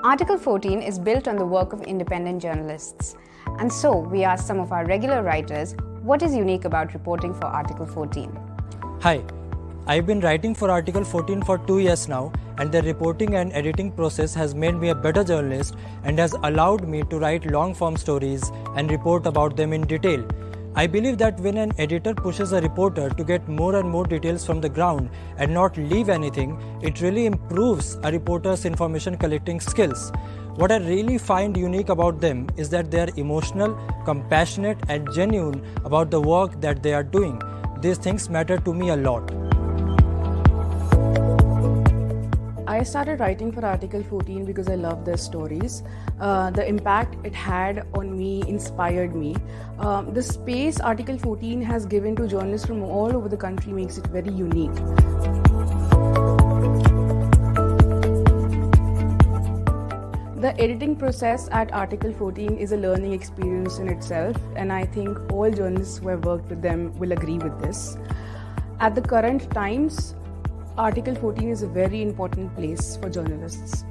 Article 14 is built on the work of independent journalists. And so, we asked some of our regular writers, what is unique about reporting for Article 14? Hi, I've been writing for Article 14 for 2 years now, and the reporting and editing process has made me a better journalist and has allowed me to write long-form stories and report about them in detail. I believe that when an editor pushes a reporter to get more and more details from the ground and not leave anything, it really improves a reporter's information collecting skills. What I really find unique about them is that they are emotional, compassionate, and genuine about the work that they are doing. These things matter to me a lot. I started writing for Article 14 because I love their stories. The impact it had on me inspired me. The space Article 14 has given to journalists from all over the country makes it very unique. The editing process at Article 14 is a learning experience in itself, and I think all journalists who have worked with them will agree with this. At the current times, Article 14 is a very important place for journalists.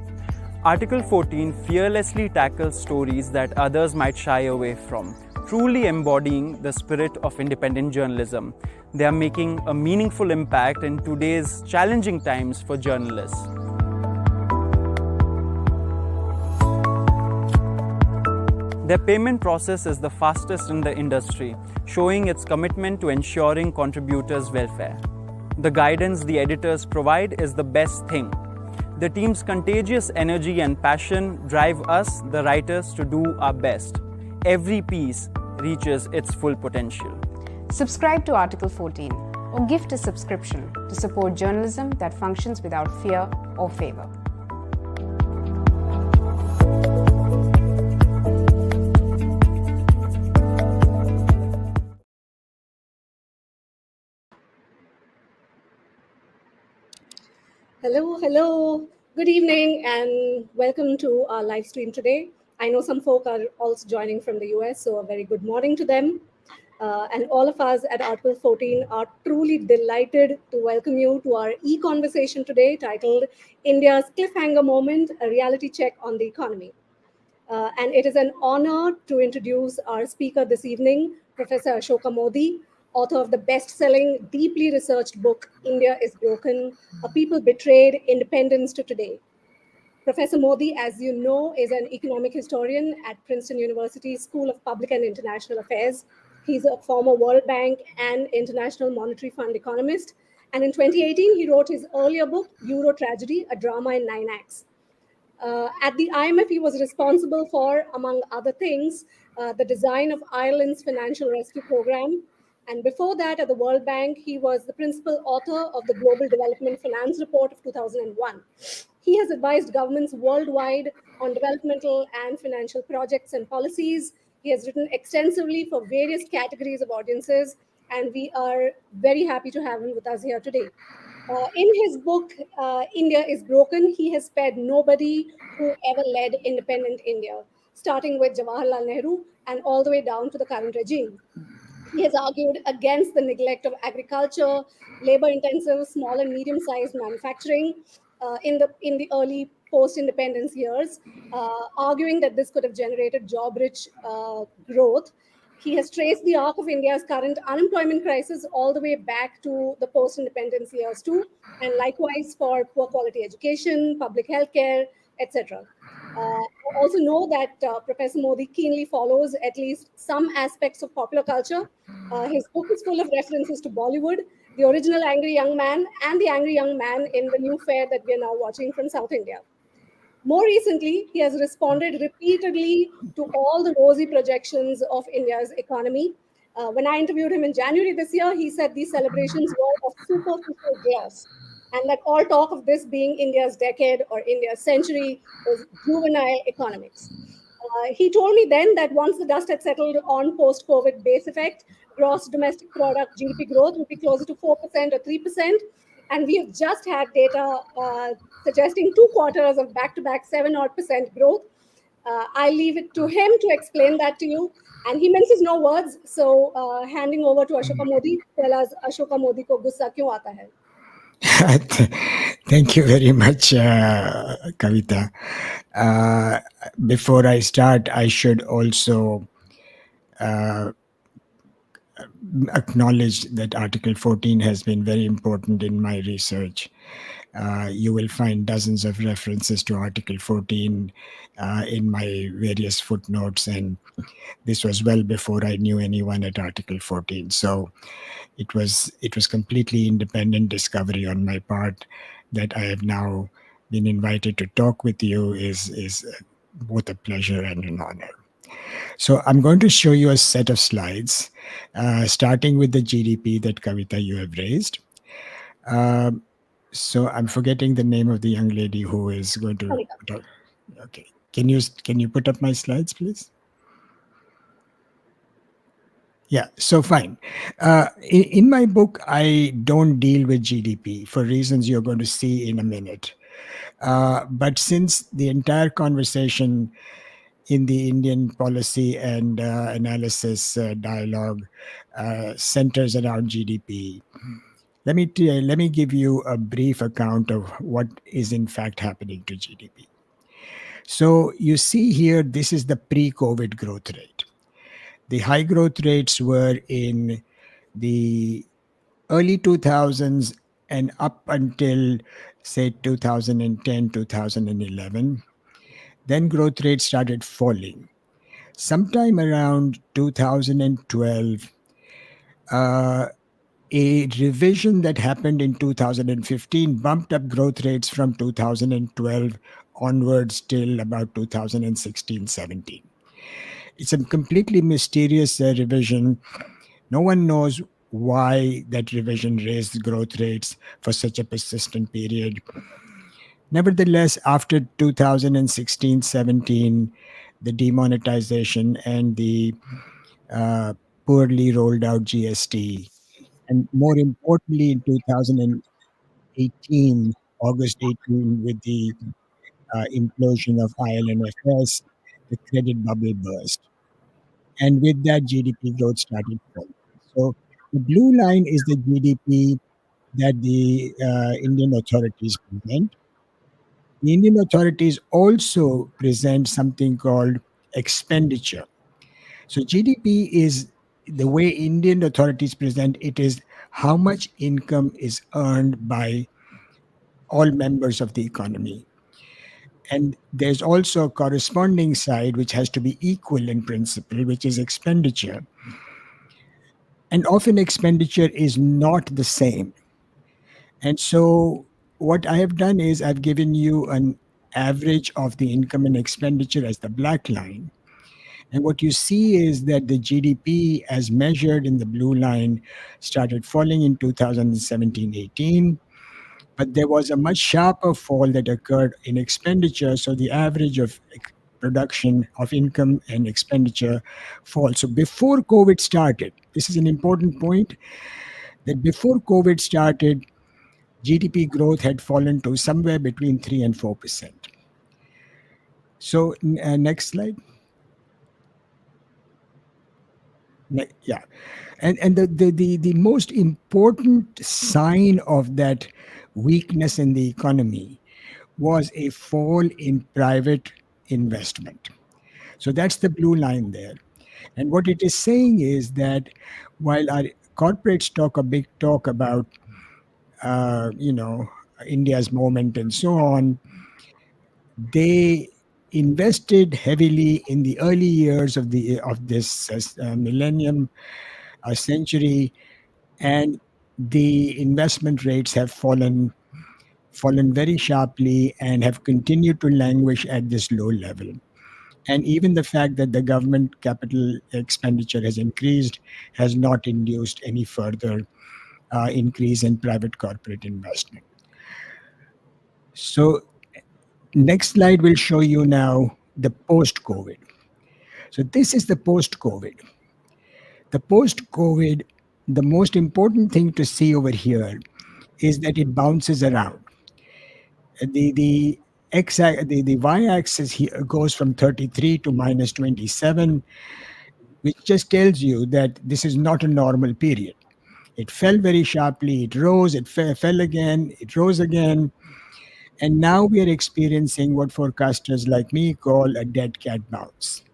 Article 14 fearlessly tackles stories that others might shy away from, truly embodying the spirit of independent journalism. They are making a meaningful impact in today's challenging times for journalists. Their payment process is the fastest in the industry, showing its commitment to ensuring contributors' welfare. The guidance the editors provide is the best thing. The team's contagious energy and passion drive us, the writers, to do our best. Every piece reaches its full potential. Subscribe to Article 14 or gift a subscription to support journalism that functions without fear or favor. Hello. Good evening and welcome to our live stream today. I know some folk are also joining from the US, so a very good morning to them. And all of us at Article 14 are truly delighted to welcome you to our e-conversation today titled India's Cliffhanger Moment, a reality check on the economy. And it is an honor to introduce our speaker this evening, Professor Ashoka Mody, author of the best-selling, deeply researched book, India is Broken, A People Betrayed, Independence to Today. Professor Mody, as you know, is an economic historian at Princeton University School of Public and International Affairs. He's a former World Bank and International Monetary Fund economist. And in 2018, he wrote his earlier book, Euro Tragedy, a drama in 9 acts. At the IMF, he was responsible for, among other things, the design of Ireland's financial rescue program. And before that, at the World Bank, he was the principal author of the Global Development Finance Report of 2001. He has advised governments worldwide on developmental and financial projects and policies. He has written extensively for various categories of audiences, and we are very happy to have him with us here today. In his book, India is Broken, he has spared nobody who ever led independent India, starting with Jawaharlal Nehru and all the way down to the current regime. He has argued against the neglect of agriculture, labor-intensive, small and medium-sized manufacturing in the early post-independence years, arguing that this could have generated job-rich growth. He has traced the arc of India's current unemployment crisis all the way back to the post-independence years too, and likewise for poor quality education, public health care, etc. I also know that Professor Mody keenly follows at least some aspects of popular culture. His book is full of references to Bollywood, the original Angry Young Man, and the Angry Young Man in the new fair that we are now watching from South India. More recently, he has responded repeatedly to all the rosy projections of India's economy. When I interviewed him in January this year, he said these celebrations were of superficial grace, and that all talk of this being India's decade or India's century was juvenile economics. He told me then that once the dust had settled on post-COVID base effect, gross domestic product GDP growth would be closer to 4% or 3%. And we have just had data suggesting 2 quarters of back-to-back 7% growth. I leave it to him to explain that to you. And he minces no words. So handing over to Ashoka Mody, tell us Ashoka Mody ko gussa kyun aata hai? Thank you very much, Kavita. Uh, Before I start, I should also uh, acknowledge that Article 14 has been very important in my research. You will find dozens of references to Article 14 in my various footnotes, and this was well before I knew anyone at Article 14. So it was completely independent discovery on my part. That I have now been invited to talk with you is both a pleasure and an honor. So I'm going to show you a set of slides, starting with the GDP that Kavita you have raised. Um, so I'm forgetting the name of the young lady who is going to talk. Okay, can you put up my slides, please? Yeah, so fine. In my book, I don't deal with GDP for reasons you're going to see in a minute. But since the entire conversation in the Indian policy and analysis dialogue centers around GDP, let me give you a brief account of what is in fact happening to GDP. So you see here, this is the pre-COVID growth rate. The high growth rates were in the early 2000s and up until say 2010, 2011. Then growth rates started falling. Sometime around 2012, uh, a revision that happened in 2015 bumped up growth rates from 2012 onwards till about 2016-17. It's a completely mysterious revision. No one knows why that revision raised growth rates for such a persistent period. Nevertheless, after 2016-17, the demonetization and the uh, poorly rolled out GST, and more importantly, in 2018, August 18, with the implosion of ILNFS, the credit bubble burst. And with that, GDP growth started falling. So the blue line is the GDP that the Indian authorities present. The Indian authorities also present something called expenditure. So GDP is the way Indian authorities present it is how much income is earned by all members of the economy. And there's also a corresponding side which has to be equal in principle, which is expenditure. And often expenditure is not the same. And so what I have done is I've given you an average of the income and expenditure as the black line. And what you see is that the GDP, as measured in the blue line, started falling in 2017-18, but there was a much sharper fall that occurred in expenditure. So the average of production of income and expenditure falls. So before COVID started, this is an important point, that before COVID started, GDP growth had fallen to somewhere between 3 and 4%. So next slide. Yeah. And the most important sign of that weakness in the economy was a fall in private investment. So that's the blue line there. And what it is saying is that while our corporates talk a big talk about, India's moment and so on, they invested heavily in the early years of this millennium, century, and the investment rates have fallen very sharply and have continued to languish at this low level. And even the fact that the government capital expenditure has increased has not induced any further increase in private corporate investment. So next slide will show you now the post-COVID. So this is the post-COVID. The post-COVID, the most important thing to see over here is that it bounces around. The the y-axis here goes from 33 to minus 27, which just tells you that this is not a normal period. It fell very sharply, it rose, it fell again, it rose again. And now we are experiencing what forecasters like me call a dead cat bounce.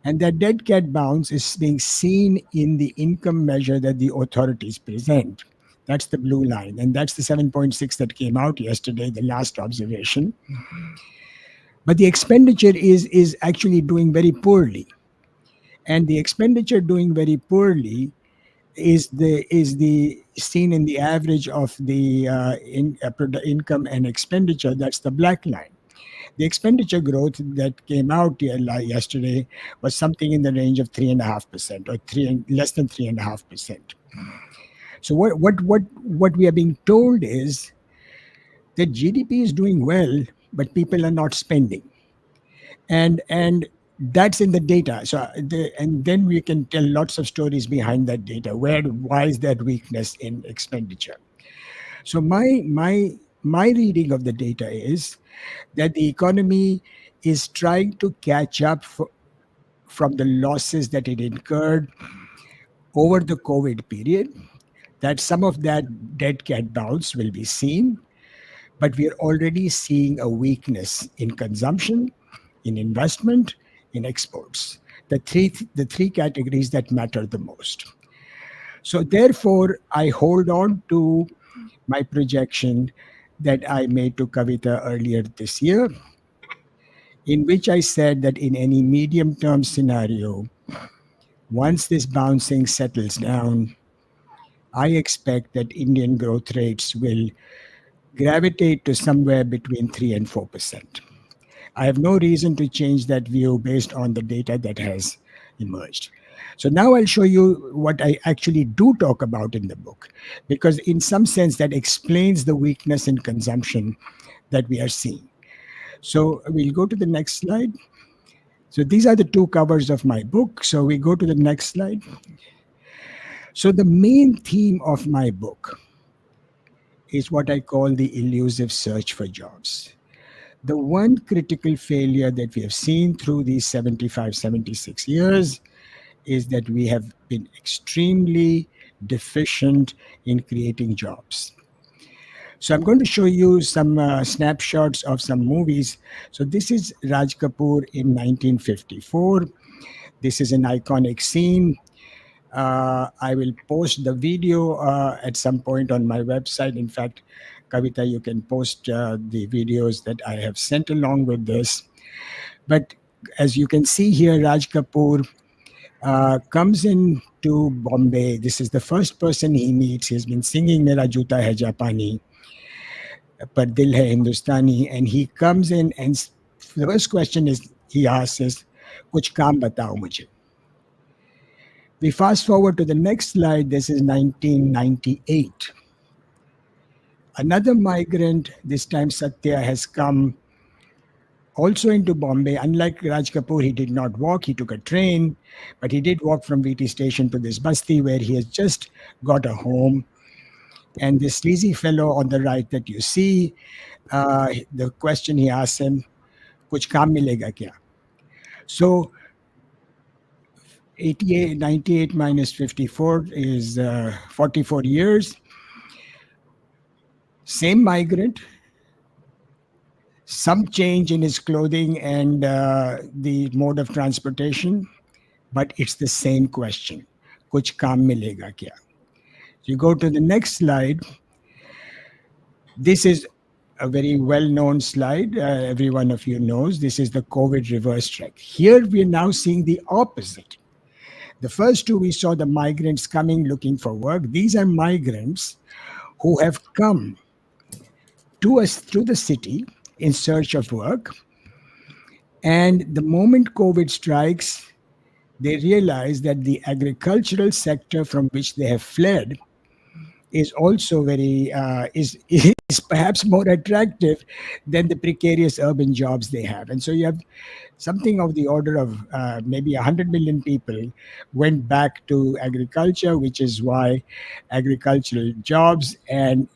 And that dead cat bounce is being seen in the income measure that the authorities present. That's the blue line. And that's the 7.6 that came out yesterday, the last observation. But the expenditure is actually doing very poorly. And the expenditure doing very poorly is the seen in the average of the income and expenditure. That's the black line. The expenditure growth that came out yesterday was something in the range of 3.5% or less than 3.5%. So what we are being told is that GDP is doing well, but people are not spending, and that's in the data. And then we can tell lots of stories behind that data. Why is that weakness in expenditure? So my reading of the data is that the economy is trying to catch up from the losses that it incurred over the COVID period, that some of that dead cat bounce will be seen, but we are already seeing a weakness in consumption, in investment, in exports. The three categories that matter the most. So therefore, I hold on to my projection that I made to Kavita earlier this year, in which I said that in any medium term scenario, once this bouncing settles down, I expect that Indian growth rates will gravitate to somewhere between 3 and 4%. I have no reason to change that view based on the data that has emerged. So now I'll show you what I actually do talk about in the book, because in some sense that explains the weakness in consumption that we are seeing. So we'll go to the next slide. So these are the two covers of my book. So we go to the next slide. So the main theme of my book is what I call the elusive search for jobs. The one critical failure that we have seen through these 75, 76 years is that we have been extremely deficient in creating jobs. So I'm going to show you some snapshots of some movies. So this is Raj Kapoor in 1954. This is an iconic scene. I will post the video at some point on my website. In fact, Kavita, you can post the videos that I have sent along with this. But as you can see here, Raj Kapoor comes in to Bombay. This is the first person he meets. He's been singing Mera Juta Hai Japani, Par Dil Hai Hindustani. And he comes in and the first question he asks is, Kuch kaam batao mujhe. We fast forward to the next slide. This is 1998. Another migrant, this time Satya, has come also into Bombay. Unlike Raj Kapoor, he did not walk, he took a train, but he did walk from VT station to this basti where he has just got a home. And this sleazy fellow on the right that you see, the question he asks him, Kuch kaam milega kya? So 98 minus 54 is 44 years. Same migrant, some change in his clothing and the mode of transportation, but it's the same question. Kuch kaam milega kya? You go to the next slide. This is a very well-known slide. Every one of you knows. This is the COVID reverse track. Here we are now seeing the opposite. The first two, we saw the migrants coming looking for work. These are migrants who have come to us through the city in search of work. And the moment COVID strikes, they realize that the agricultural sector from which they have fled is also is perhaps more attractive than the precarious urban jobs they have. And so you have something of the order of maybe 100 million people went back to agriculture, which is why agricultural jobs and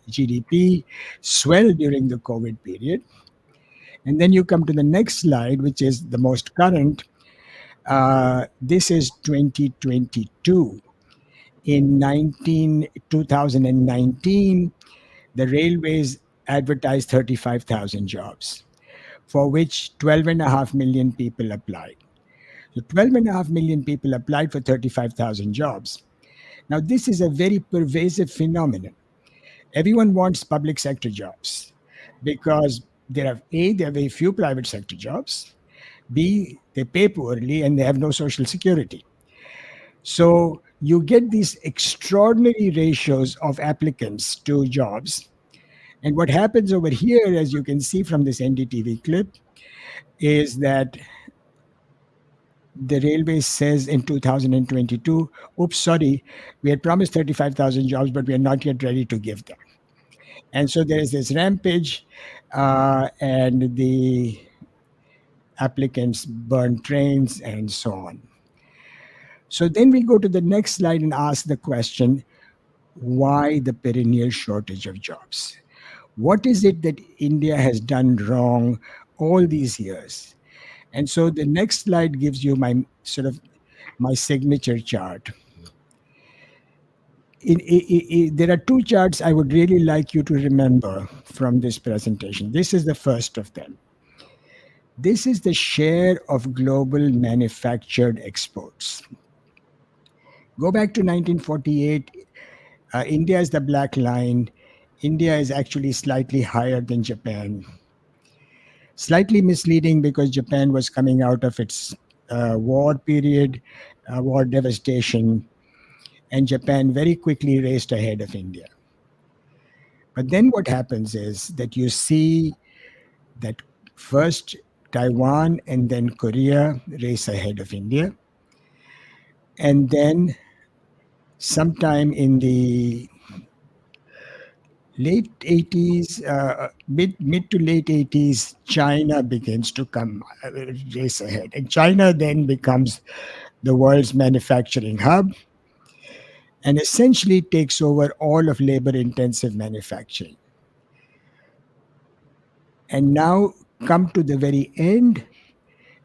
GDP swelled during the COVID period. And then you come to the next slide, which is the most current. This is 2022. In 2019, the railways advertised 35,000 jobs, for which 12.5 million people applied. So 12.5 million people applied for 35,000 jobs. Now, this is a very pervasive phenomenon. Everyone wants public sector jobs because there are very few private sector jobs. B, they pay poorly and they have no social security. So you get these extraordinary ratios of applicants to jobs. And what happens over here, as you can see from this NDTV clip, is that the railway says in 2022, oops, sorry, we had promised 35,000 jobs, but we are not yet ready to give them. And so there is this rampage, and the applicants burn trains and so on. So then we go to the next slide and ask the question, why the perennial shortage of jobs? What is it that India has done wrong all these years? And so the next slide gives you my signature chart. There are two charts I would really like you to remember from this presentation. This is the first of them. This is the share of global manufactured exports. Go back to 1948. India is the black line. India is actually slightly higher than Japan. Slightly misleading because Japan was coming out of its war period, war devastation, and Japan very quickly raced ahead of India. But then what happens is that you see that first Taiwan and then Korea race ahead of India. And then sometime in the late 80s, mid to late 80s, China begins to come race ahead. And China then becomes the world's manufacturing hub and essentially takes over all of labor intensive manufacturing. And now come to the very end,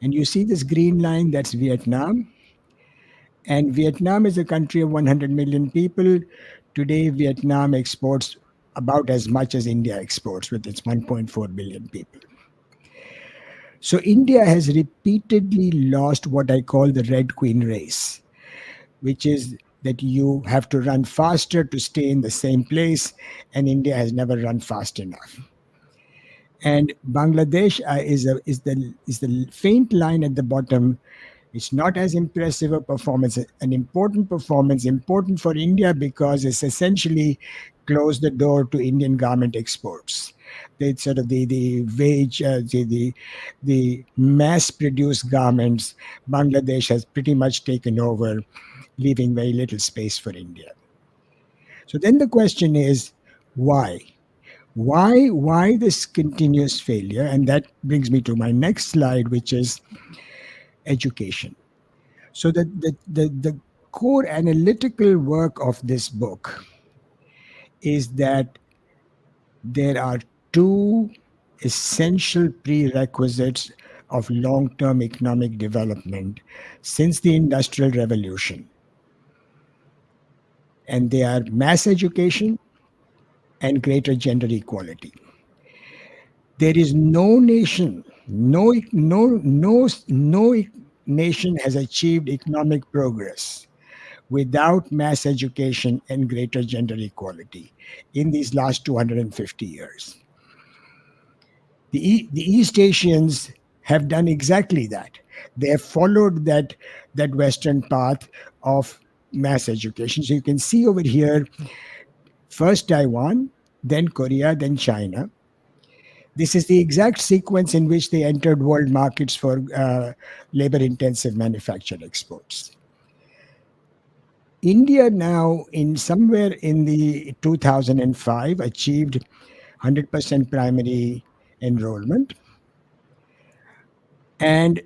and you see this green line, that's Vietnam. And Vietnam is a country of 100 million people. Today, Vietnam exports about as much as India exports with its 1.4 billion people. So India has repeatedly lost what I call the Red Queen race, which is that you have to run faster to stay in the same place, and India has never run fast enough. And Bangladesh is the faint line at the bottom. It's not as impressive a performance, an important performance, important for India because it's essentially closed the door to Indian garment exports. It's sort of the mass-produced garments. Bangladesh has pretty much taken over, leaving very little space for India. So then the question is, why? Why this continuous failure? And that brings me to my next slide, which is education. So the core analytical work of this book is that there are two essential prerequisites of long-term economic development since the Industrial Revolution. And they are mass education and greater gender equality. There is no nation, no nation has achieved economic progress without mass education and greater gender equality in these last 250 years. The East Asians have done exactly that. They have followed that Western path of mass education. So you can see over here, first Taiwan, then Korea, then China. This is the exact sequence in which they entered world markets for labor-intensive manufactured exports. India now, in somewhere in the 2005, achieved 100% primary enrollment. And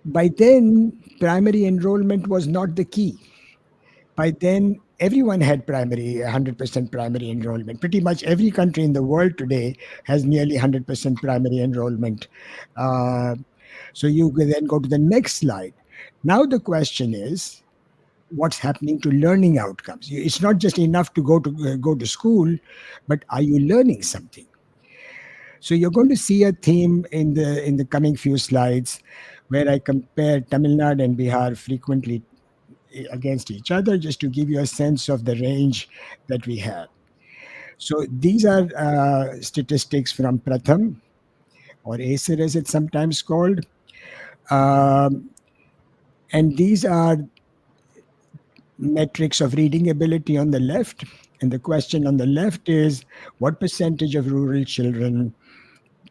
by then, primary enrollment was not the key. By then, everyone had 100% primary enrollment. Pretty much every country in the world today has nearly 100% primary enrollment. So you can then go to the next slide. Now the question is, what's happening to learning outcomes. It's not just enough to go to school, but are you learning something? So you're going to see a theme in the coming few slides where I compare Tamil Nadu and Bihar frequently against each other, just to give you a sense of the range that we have. So these are statistics from Pratham, or ACER as it's sometimes called. Um, and these are metrics of reading ability on the left. And the question on the left is, what percentage of rural children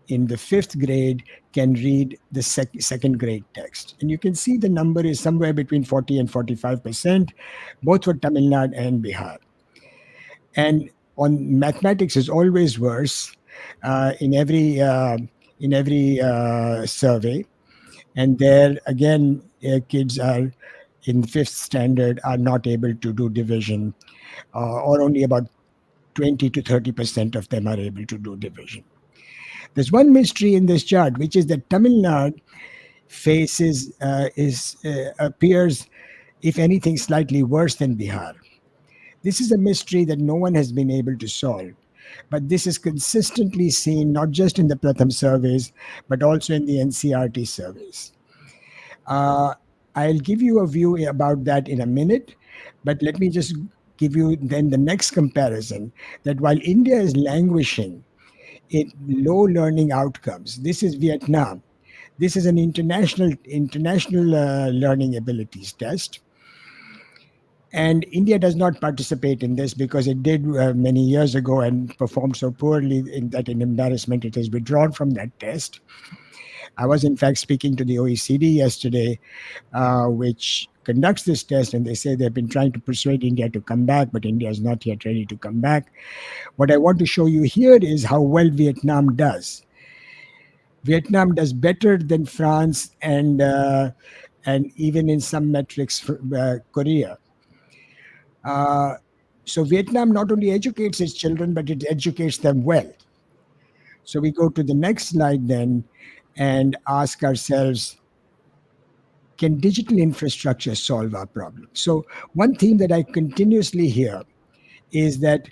in the fifth grade can read the second grade text? And you can see the number is somewhere between 40 and 45%, both for Tamil Nadu and Bihar. And on mathematics is always worse in every survey. And there again, kids are in fifth standard are not able to do division, or only about 20 to 30% of them are able to do division. There's one mystery in this chart, which is that Tamil Nadu appears, if anything, slightly worse than Bihar. This is a mystery that no one has been able to solve. But this is consistently seen not just in the Pratham surveys, but also in the NCRT surveys. I'll give you a view about that in a minute, but let me just give you then the next comparison, that while India is languishing in low learning outcomes, this is Vietnam. This is an international learning abilities test. And India does not participate in this because it did many years ago and performed so poorly that in embarrassment it has withdrawn from that test. I was in fact speaking to the OECD yesterday, which conducts this test, and they say they've been trying to persuade India to come back, but India is not yet ready to come back. What I want to show you here is how well Vietnam does. Vietnam does better than France and even in some metrics, Korea. So Vietnam not only educates its children, but it educates them well. So we go to the next slide then and ask ourselves, can digital infrastructure solve our problem? So one theme that I continuously hear is that,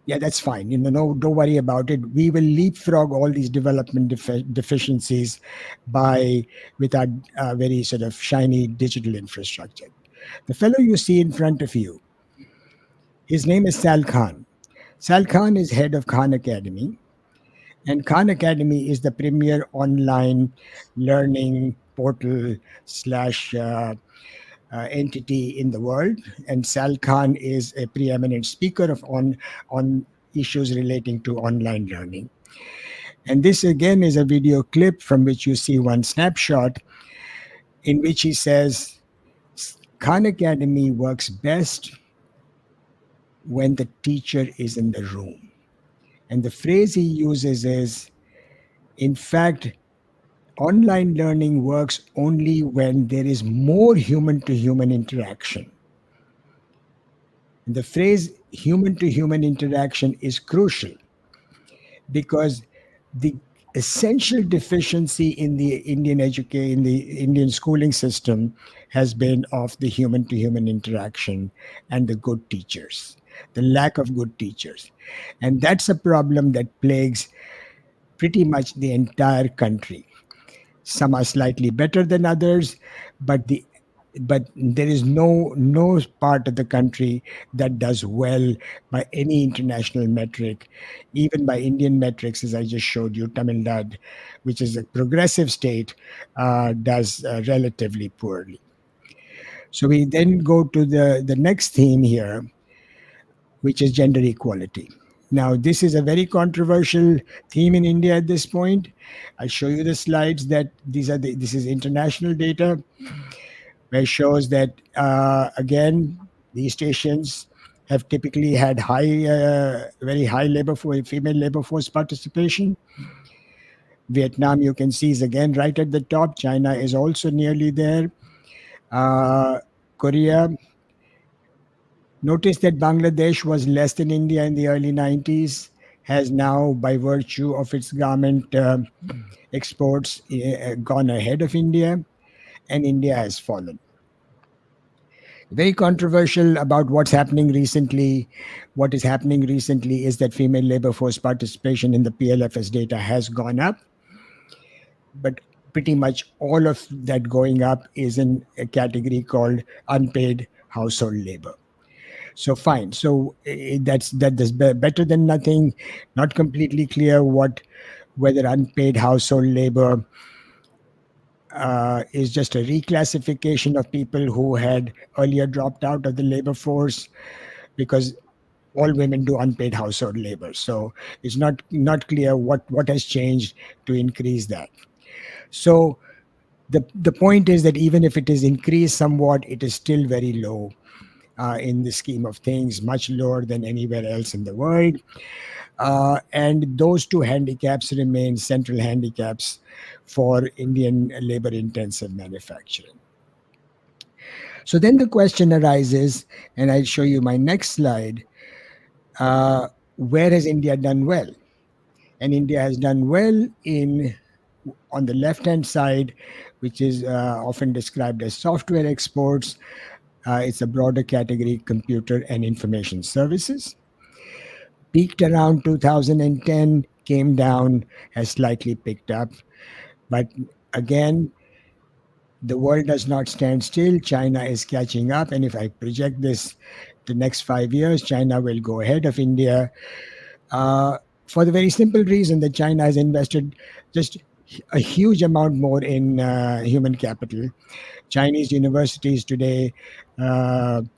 yeah, that's fine. No, don't worry about it. We will leapfrog all these development deficiencies with our very sort of shiny digital infrastructure. The fellow you see in front of you, his name is Sal Khan. Sal Khan is head of Khan Academy. And Khan Academy is the premier online learning portal / entity in the world. And Sal Khan is a preeminent speaker on issues relating to online learning. And this again is a video clip from which you see one snapshot in which he says, Khan Academy works best when the teacher is in the room. And the phrase he uses is, in fact, online learning works only when there is more human-to-human interaction. And the phrase human-to-human interaction is crucial because the essential deficiency in the Indian schooling system has been of the human-to-human interaction and the good teachers, the lack of good teachers. And that's a problem that plagues pretty much the entire country. Some are slightly better than others, but there is no part of the country that does well by any international metric, even by Indian metrics, as I just showed you. Tamil Nadu, which is a progressive state, does relatively poorly. So we then go to the next theme here, which is gender equality. Now, this is a very controversial theme in India at this point. I'll show you the slides that this is international data, where it shows that, again, the East Asians have typically had very high female labor force participation. Vietnam, you can see, is again right at the top. China is also nearly there. Korea. Notice that Bangladesh was less than India in the early 90s, has now, by virtue of its garment exports, gone ahead of India, and India has fallen. Very controversial about what's happening recently. What is happening recently is that female labor force participation in the PLFS data has gone up, but pretty much all of that going up is in a category called unpaid household labor. So fine. So that is better than nothing. Not completely clear whether unpaid household labor is just a reclassification of people who had earlier dropped out of the labor force, because all women do unpaid household labor. So it's not clear what has changed to increase that. So the point is that even if it is increased somewhat, it is still very low in the scheme of things, much lower than anywhere else in the world. And those two handicaps remain central handicaps for Indian labor intensive manufacturing. So then the question arises, and I'll show you my next slide. Where has India done well? And India has done well on the left hand side, which is often described as software exports. It's a broader category, computer and information services. Peaked around 2010, came down, has slightly picked up. But again, the world does not stand still. China is catching up. And if I project this the next 5 years, China will go ahead of India, for the very simple reason that China has invested just a huge amount more in human capital. Chinese universities today, Tsinghua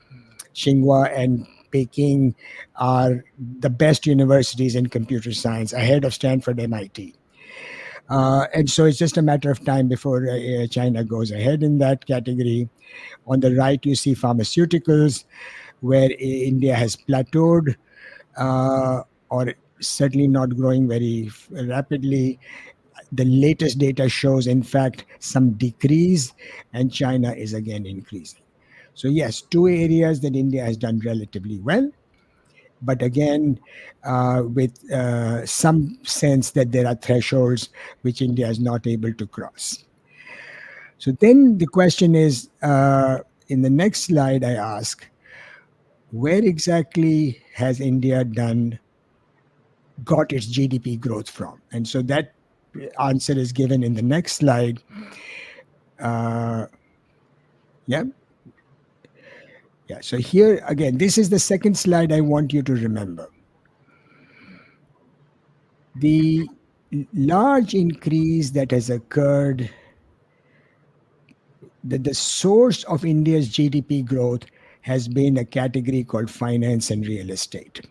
and Peking, are the best universities in computer science, ahead of Stanford, MIT. And so it's just a matter of time before China goes ahead in that category. On the right, you see pharmaceuticals, where India has plateaued, or certainly not growing very rapidly. The latest data shows, in fact, some decrease, and China is again increasing. So, yes, two areas that India has done relatively well, but again, with some sense that there are thresholds which India is not able to cross. So, then the question is, in the next slide, I ask, where exactly has India got its GDP growth from? And so that answer is given in the next slide. Yeah. Yeah. So here again, this is the second slide I want you to remember. The large increase that has occurred, the source of India's GDP growth has been a category called finance and real estate.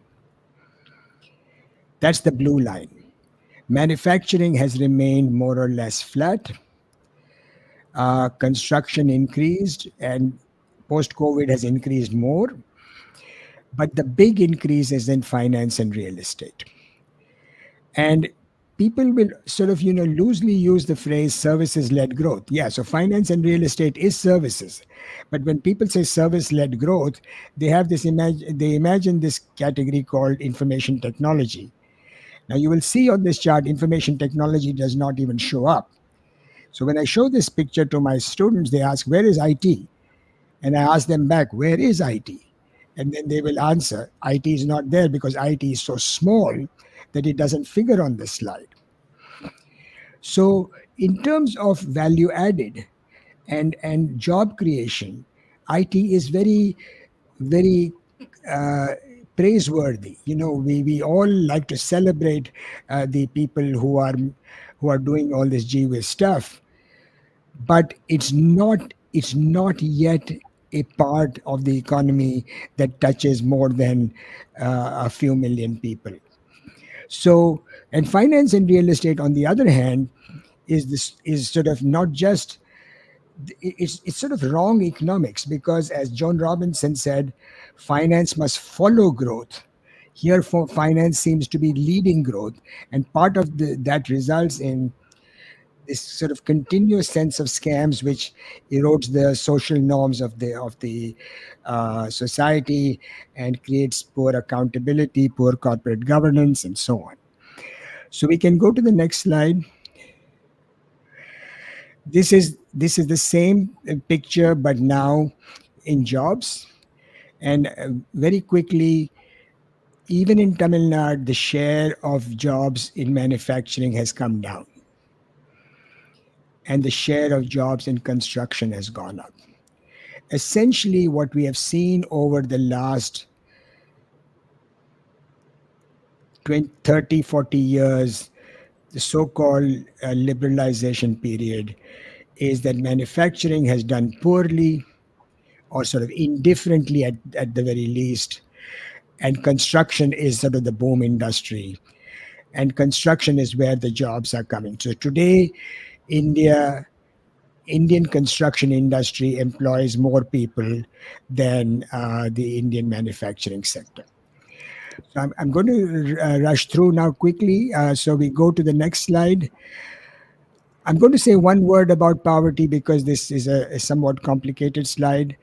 That's the blue line. Manufacturing has remained more or less flat. Construction increased, and post-COVID has increased more. But the big increase is in finance and real estate. And people will sort of, loosely use the phrase services-led growth. Yeah, so finance and real estate is services. But when people say service-led growth, they have this they imagine this category called information technology. Now you will see on this chart, information technology does not even show up. So when I show this picture to my students, they ask, where is IT? And I ask them back, where is IT? And then they will answer, IT is not there because IT is so small that it doesn't figure on this slide. So in terms of value added and job creation, IT is very, very praiseworthy. We all like to celebrate the people who are doing all this gee stuff, but it's not yet a part of the economy that touches more than a few million people. So, and finance and real estate, on the other hand, is sort of not just, it's sort of wrong economics, because as John Robinson said, finance must follow growth. Here, finance seems to be leading growth, and part of that results in this sort of continuous sense of scams, which erodes the social norms of the society and creates poor accountability, poor corporate governance, and so on. So we can go to the next slide. This is the same picture, but now in jobs. And very quickly, even in Tamil Nadu, the share of jobs in manufacturing has come down. And the share of jobs in construction has gone up. Essentially, what we have seen over the last 20, 30, 40 years, the so-called liberalization period, is that manufacturing has done poorly or sort of indifferently at the very least, and construction is sort of the boom industry, and construction is where the jobs are coming. So today, Indian construction industry employs more people than the Indian manufacturing sector. So I'm going to rush through now quickly. So we go to the next slide. I'm going to say one word about poverty because this is a somewhat complicated slide.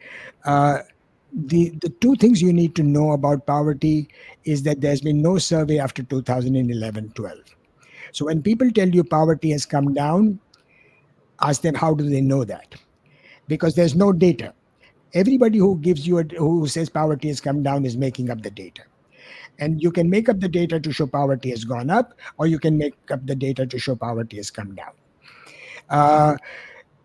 The two things you need to know about poverty is that there's been no survey after 2011-12. So when people tell you poverty has come down, ask them how do they know that? Because there's no data. Everybody who gives you who says poverty has come down is making up the data. And you can make up the data to show poverty has gone up, or you can make up the data to show poverty has come down.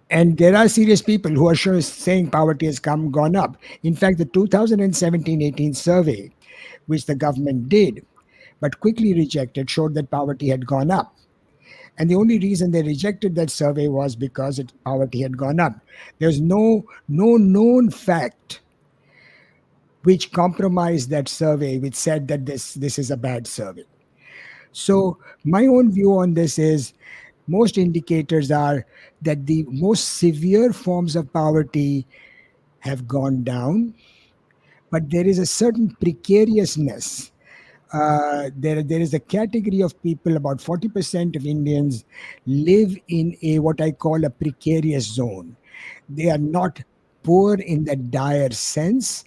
And there are serious people who are saying poverty has gone up. In fact, the 2017-18 survey, which the government did, but quickly rejected, showed that poverty had gone up. And the only reason they rejected that survey was because poverty had gone up. There's no known fact which compromised that survey, which said that this is a bad survey. So my own view on this is most indicators are that the most severe forms of poverty have gone down, but there is a certain precariousness. There is a category of people, about 40% of Indians live in what I call a precarious zone. They are not poor in the dire sense,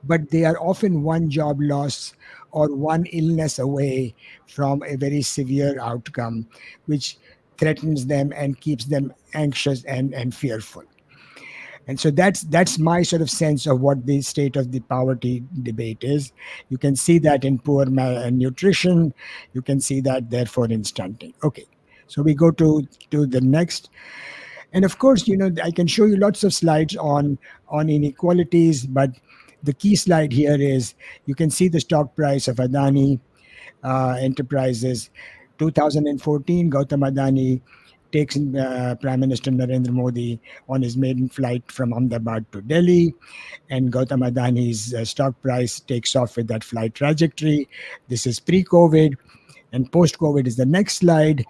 but they are often one job loss or one illness away from a very severe outcome, which threatens them and keeps them anxious and fearful. And so that's my sort of sense of what the state of the poverty debate is. You can see that in poor nutrition. You can see that therefore in stunting. Okay, so we go to the next. And of course, I can show you lots of slides on inequalities, but the key slide here is you can see the stock price of Adani Enterprises. 2014, Gautam Adani takes Prime Minister Narendra Mody on his maiden flight from Ahmedabad to Delhi, and Gautam Adani's stock price takes off with that flight trajectory. This is pre-COVID, and post-COVID is the next slide.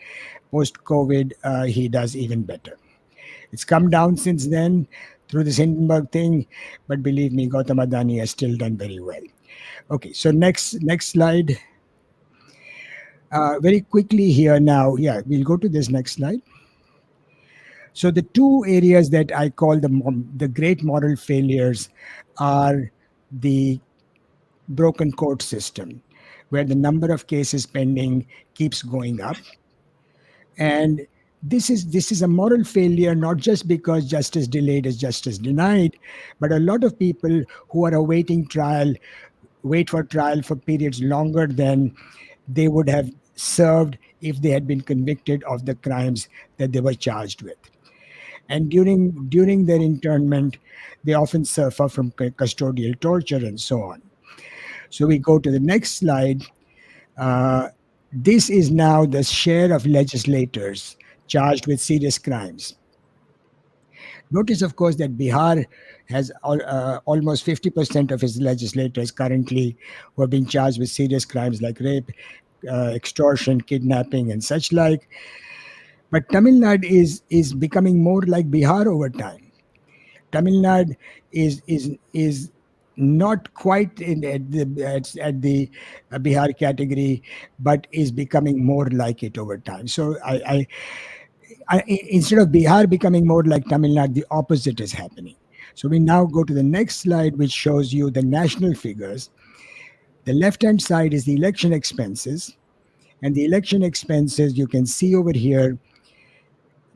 Post-COVID, he does even better. It's come down since then through this Hindenburg thing, but believe me, Gautam Adani has still done very well. Okay, so next slide. Very quickly here now, we'll go to this next slide. So the two areas that I call the great moral failures are the broken court system, where the number of cases pending keeps going up. And this is a moral failure, not just because justice delayed is justice denied, but a lot of people who are awaiting trial wait for trial for periods longer than they would have served if they had been convicted of the crimes that they were charged with. And during their internment, they often suffer from custodial torture and so on. So we go to the next slide. This is now the share of legislators charged with serious crimes. Notice, of course, that Bihar has almost 50% of its legislators currently who are being charged with serious crimes like rape, extortion, kidnapping, and such like. But Tamil Nadu is becoming more like Bihar over time. Tamil Nadu is not quite at the Bihar category, but is becoming more like it over time. So I instead of Bihar becoming more like Tamil Nadu, the opposite is happening. So we now go to the next slide, which shows you the national figures. The left-hand side is the election expenses. And the election expenses, you can see over here,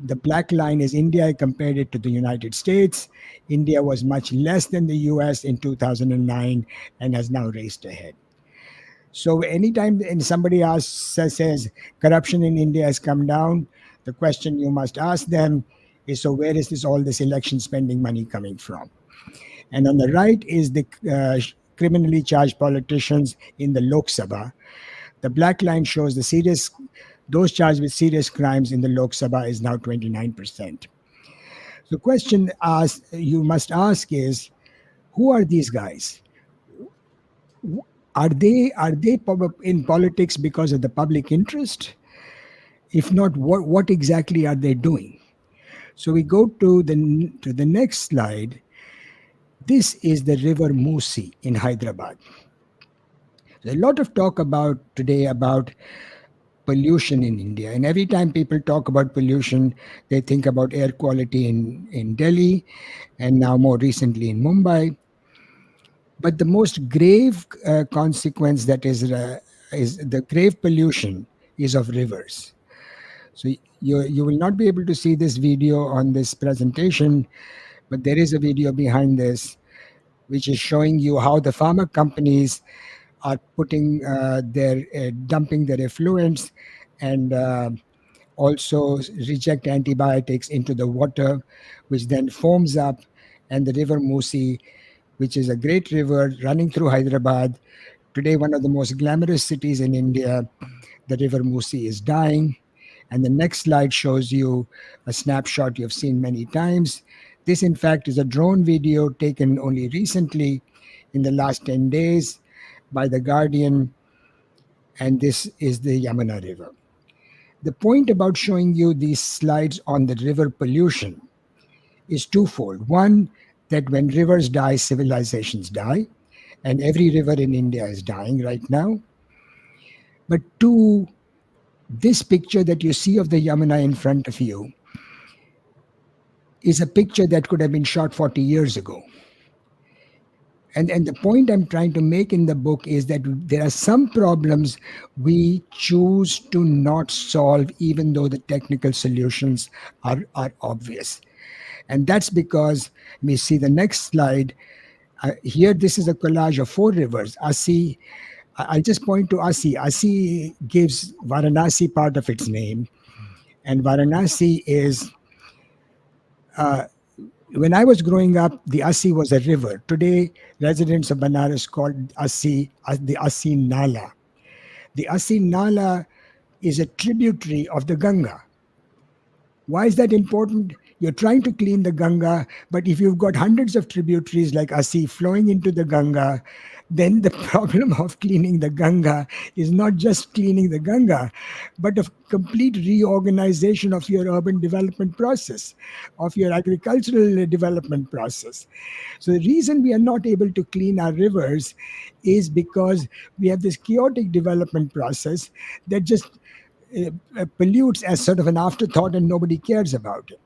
The black line is India. I compared it to the United States. India was much less than the US in 2009 and has now raced ahead. So anytime somebody says corruption in India has come down, the question you must ask them is, so where is all this election spending money coming from? And on the right is the criminally charged politicians in the Lok Sabha. The black line shows those charged with serious crimes in the Lok Sabha is now 29%. The question you must ask is, who are these guys? Are they in politics because of the public interest? If not, what exactly are they doing? So we go to the next slide. This is the river Musi in Hyderabad. There's a lot of talk today about pollution in India, and every time people talk about pollution, they think about air quality in Delhi, and now more recently in Mumbai. But the most grave consequence that is the grave pollution is of rivers. So you will not be able to see this video on this presentation, but there is a video behind this which is showing you how the pharma companies are putting dumping their effluents and also reject antibiotics into the water, which then foams up, and the river Musi, which is a great river running through Hyderabad, today one of the most glamorous cities in India, the river Musi is dying. And the next slide shows you a snapshot you've seen many times. This, in fact, is a drone video taken only recently in the last 10 days by The Guardian, and this is the Yamuna River. The point about showing you these slides on the river pollution is twofold. One, that when rivers die, civilizations die, and every river in India is dying right now. But two, this picture that you see of the Yamuna in front of you is a picture that could have been shot 40 years ago. And the point I'm trying to make in the book is that there are some problems we choose to not solve, even though the technical solutions are obvious. And that's because, we see the next slide. Here, this is a collage of 4 rivers. Asi, I'll just point to Asi. Asi gives Varanasi part of its name. And Varanasi is, when I was growing up, the Asi was a river. Today, residents of Banaras call Asi the Asi Nala. The Asi Nala is a tributary of the Ganga. Why is that important? You're trying to clean the Ganga, but if you've got hundreds of tributaries like Asi flowing into the Ganga, then the problem of cleaning the Ganga is not just cleaning the Ganga, but a complete reorganization of your urban development process, of your agricultural development process. So the reason we are not able to clean our rivers is because we have this chaotic development process that just pollutes as sort of an afterthought and nobody cares about it.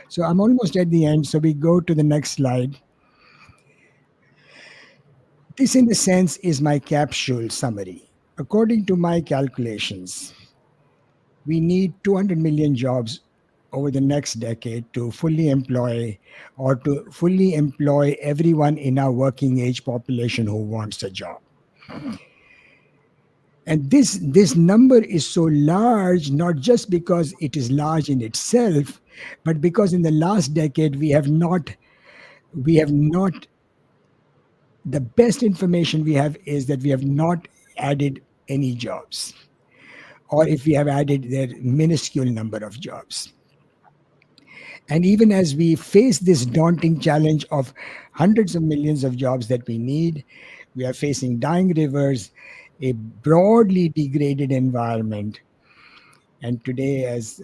So I'm almost at the end, so we go to the next slide. This, in a sense, is my capsule summary. According to my calculations, we need 200 million jobs over the next decade to fully employ everyone in our working age population who wants a job. And this number is so large, not just because it is large in itself, but because in the last decade we have not, the best information we have is that we have not added any jobs. Or if we have added, they're minuscule number of jobs. And even as we face this daunting challenge of hundreds of millions of jobs that we need, we are facing dying rivers, a broadly degraded environment. And today, as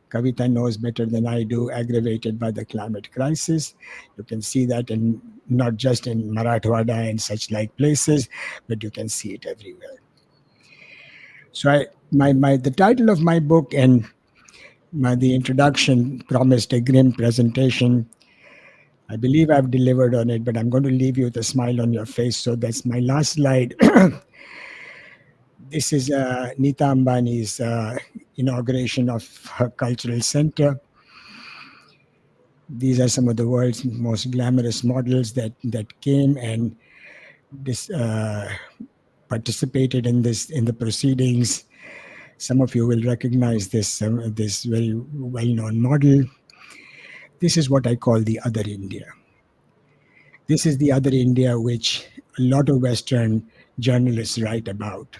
Kavita knows better than I do, aggravated by the climate crisis. You can see that not just in Marathwada and such like places, but you can see it everywhere. So the title of my book and the introduction promised a grim presentation. I believe I've delivered on it, but I'm going to leave you with a smile on your face. So that's my last slide. This is Nita Ambani's inauguration of her cultural center. These are some of the world's most glamorous models that came and participated in the proceedings. Some of you will recognize this very well-known model. This is what I call the other India. This is the other India which a lot of Western journalists write about,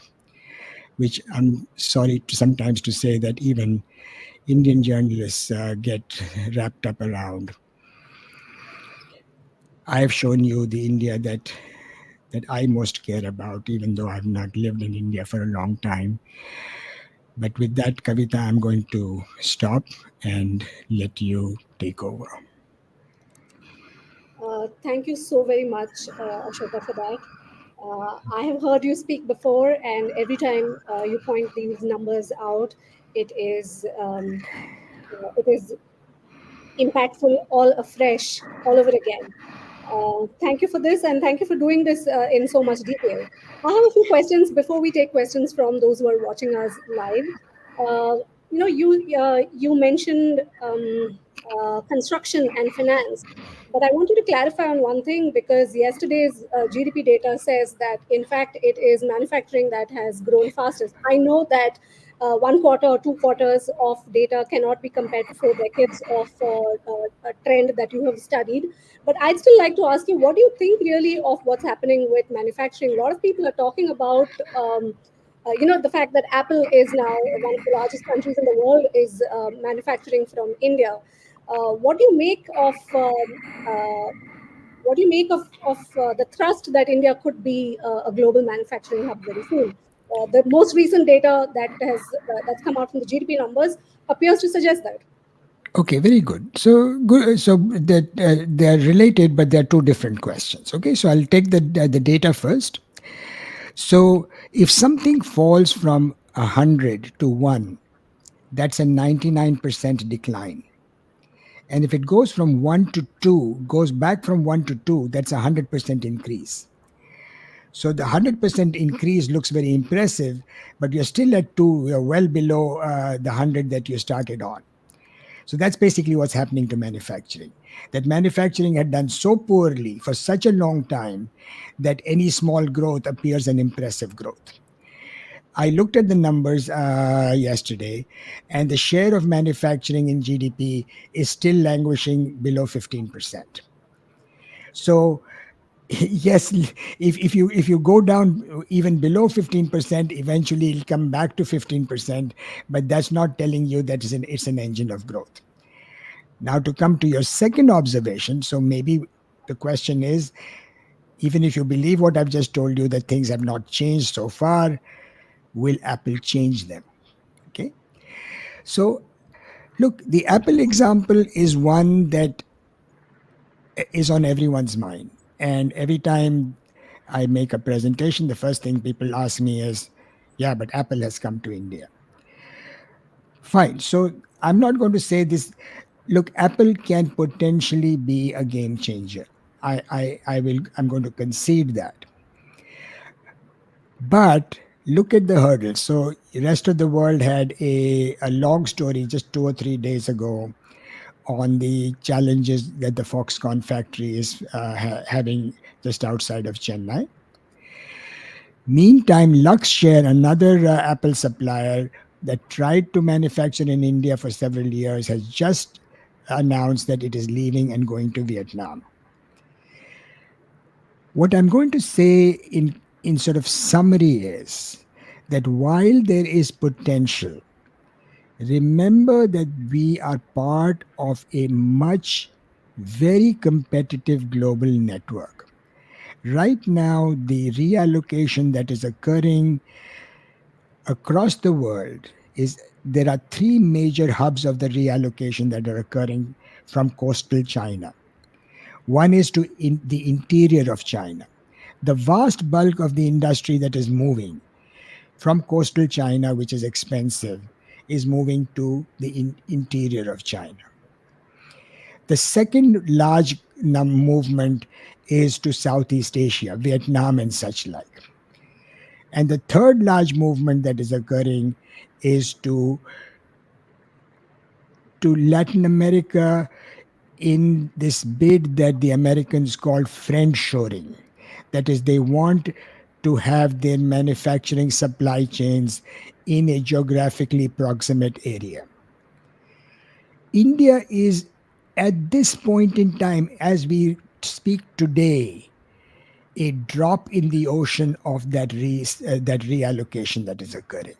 which I'm sorry sometimes to say that even Indian journalists get wrapped up around. I have shown you the India that I most care about, even though I've not lived in India for a long time. But with that, Kavita, I'm going to stop and let you take over. Thank you so very much, Ashoka, for that. I have heard you speak before, and every time you point these numbers out, it is it is impactful all afresh, all over again. Thank you for this, and thank you for doing this in so much detail. I have a few questions before we take questions from those who are watching us live. Uh, you mentioned construction and finance, but I wanted to clarify on one thing because yesterday's GDP data says that in fact it is manufacturing that has grown fastest. I know that 1 quarter or 2 quarters of data cannot be compared to 4 decades of a trend that you have studied. But I'd still like to ask you, what do you think really of what's happening with manufacturing? A lot of people are talking about, the fact that Apple is now one of the largest countries in the world is manufacturing from India. What do you make of the thrust that India could be a global manufacturing hub very soon? The most recent data that's come out from the GDP numbers appears to suggest that. Okay, very good. So good. So that they are related, but they are two different questions. Okay, so I'll take the data first. So if something falls from 100 to 1, that's a 99% decline. And if it goes from 1 to 2, goes back from 1 to 2, that's a 100% increase. So the 100% increase looks very impressive, but you're still at 2, you're well below the 100 that you started on. So that's basically what's happening to manufacturing. That manufacturing had done so poorly for such a long time that any small growth appears an impressive growth. I looked at the numbers yesterday, and the share of manufacturing in GDP is still languishing below 15%. So yes, if you go down even below 15%, eventually it'll come back to 15%, but that's not telling you that it's an engine of growth. Now, to come to your second observation, so maybe the question is, even if you believe what I've just told you, that things have not changed so far, will Apple change them? Okay. So, look, the Apple example is one that is on everyone's mind. And every time I make a presentation, the first thing people ask me is, yeah, but Apple has come to India. Fine. So I'm not going to say this. Look, Apple can potentially be a game changer. I'm going to concede that. But look at the hurdles. So the rest of the world had a long story just 2 or 3 days ago on the challenges that the Foxconn factory is having just outside of Chennai. Meantime, Luxshare, another Apple supplier that tried to manufacture in India for several years, has just announced that it is leaving and going to Vietnam. What I'm going to say in sort of summary is that while there is potential, remember that we are part of a very competitive global network. Right now, the reallocation that is occurring across the world is there are 3 major hubs of the reallocation that are occurring from coastal China. One is to the interior of China. The vast bulk of the industry that is moving from coastal China, which is expensive, is moving to the interior of China. The second large movement is to Southeast Asia, Vietnam, and such like. And the third large movement that is occurring is to Latin America in this bid that the Americans call friend shoring. That is, they want to have their manufacturing supply chains in a geographically proximate area. India is at this point in time, as we speak today, a drop in the ocean of that reallocation that is occurring.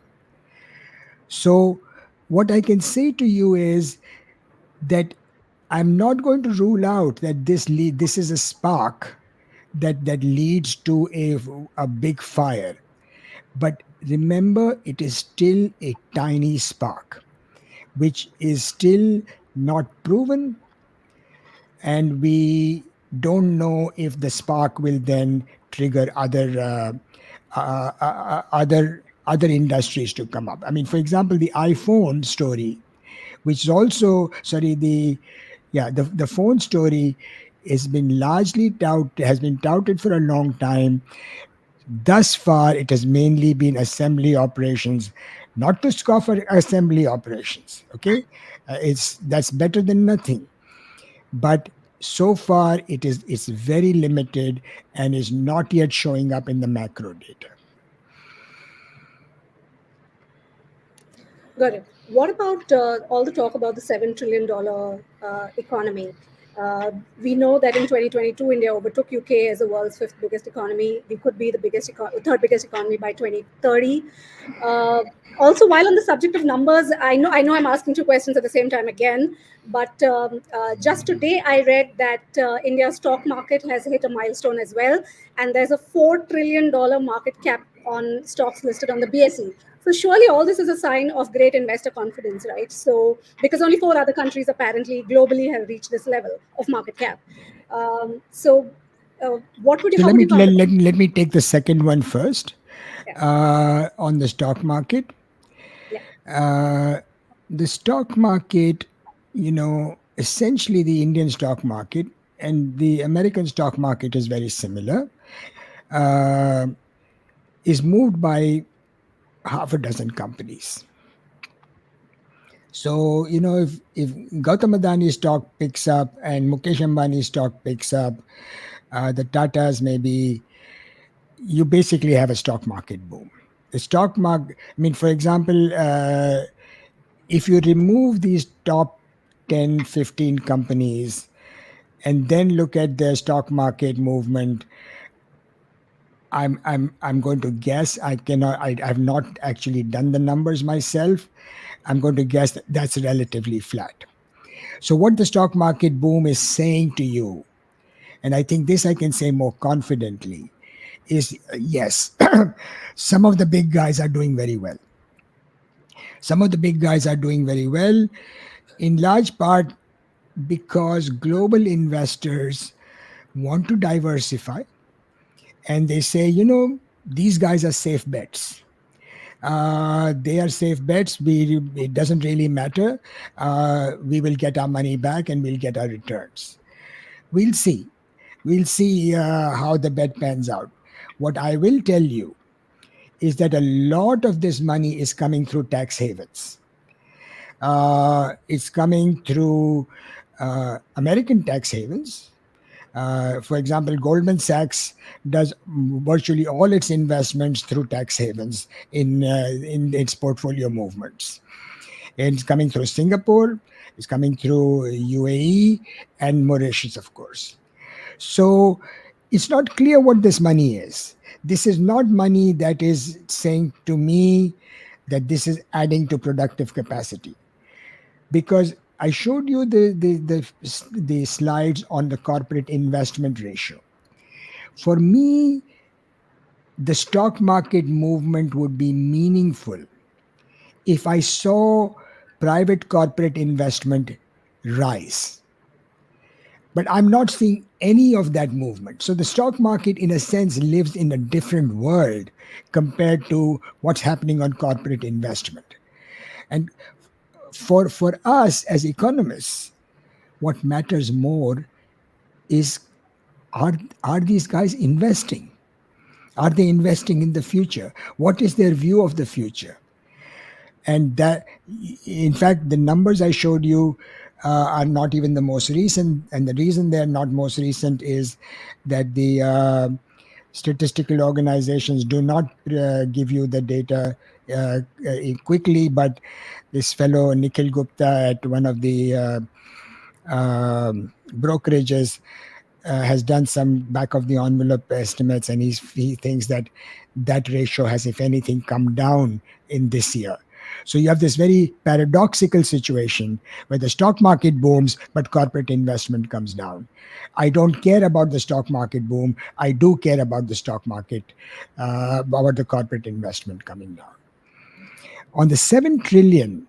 So, what I can say to you is that I'm not going to rule out that this is a spark that leads to a big fire. But remember, it is still a tiny spark, which is still not proven, and we don't know if the spark will then trigger other industries to come up. I mean, for example, the iPhone story, which is also the phone story has been touted for a long time. Thus far, it has mainly been assembly operations, not to scoff at assembly operations. Okay, that's better than nothing. But so far, it's very limited and is not yet showing up in the macro data. Got it. What about all the talk about the $7 trillion economy? We know that in 2022, India overtook UK as the world's fifth biggest economy. We could be the third biggest economy by 2030. Also, while on the subject of numbers, I know I'm asking two questions at the same time again, but just today I read that India's stock market has hit a milestone as well, and there's a $4 trillion market cap on stocks listed on the BSE. So surely all this is a sign of great investor confidence, right? So because only 4 other countries apparently globally have reached this level of market cap. What would you? So How would you counter? let me take the second one first. Yeah. On the stock market. Yeah. The stock market, essentially the Indian stock market and the American stock market is very similar, is moved by half a dozen companies. So, if Gautam Adani's stock picks up and Mukesh Ambani's stock picks up, the Tatas maybe, you basically have a stock market boom. The stock market, I mean, for example, if you remove these top 10, 15 companies and then look at their stock market movement, I'm going to guess. I've not actually done the numbers myself. I'm going to guess that's relatively flat. So what the stock market boom is saying to you, and I think this I can say more confidently, is yes, some of the big guys are doing very well. Some of the big guys are doing very well, in large part because global investors want to diversify, and they say, these guys are safe bets. They are safe bets. It doesn't really matter. We will get our money back and we'll get our returns. We'll see. We'll see how the bet pans out. What I will tell you is that a lot of this money is coming through tax havens. It's coming through American tax havens. For example, Goldman Sachs does virtually all its investments through tax havens in its portfolio movements. And it's coming through Singapore, it's coming through UAE and Mauritius, of course. So it's not clear what this money is. This is not money that is saying to me that this is adding to productive capacity. Because I showed you the slides on the corporate investment ratio. For me, the stock market movement would be meaningful if I saw private corporate investment rise. But I'm not seeing any of that movement. So the stock market, in a sense, lives in a different world compared to what's happening on corporate investment. And for us as economists, what matters more is, are these guys investing? Are they investing in the future? What is their view of the future? And that, in fact, the numbers I showed you are not even the most recent. And the reason they're not most recent is that the statistical organizations do not give you the data quickly, but this fellow Nikhil Gupta at one of the brokerages has done some back of the envelope estimates, and he thinks that that ratio has, if anything, come down in this year. So you have this very paradoxical situation where the stock market booms, but corporate investment comes down. I don't care about the stock market boom. I do care about the stock market, about the corporate investment coming down. On the 7 trillion,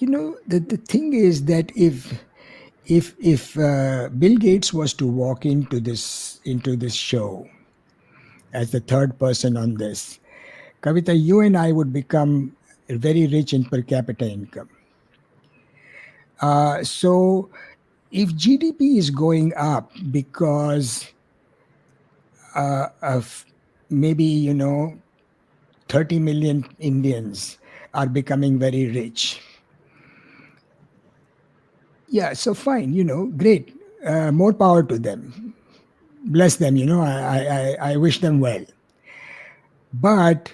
the thing is that if Bill Gates was to walk into this show as the third person on this, Kavita, you and I would become very rich in per capita income. So if GDP is going up because of maybe 30 million Indians are becoming very rich. Yeah, so fine, great. More power to them. Bless them, I wish them well. But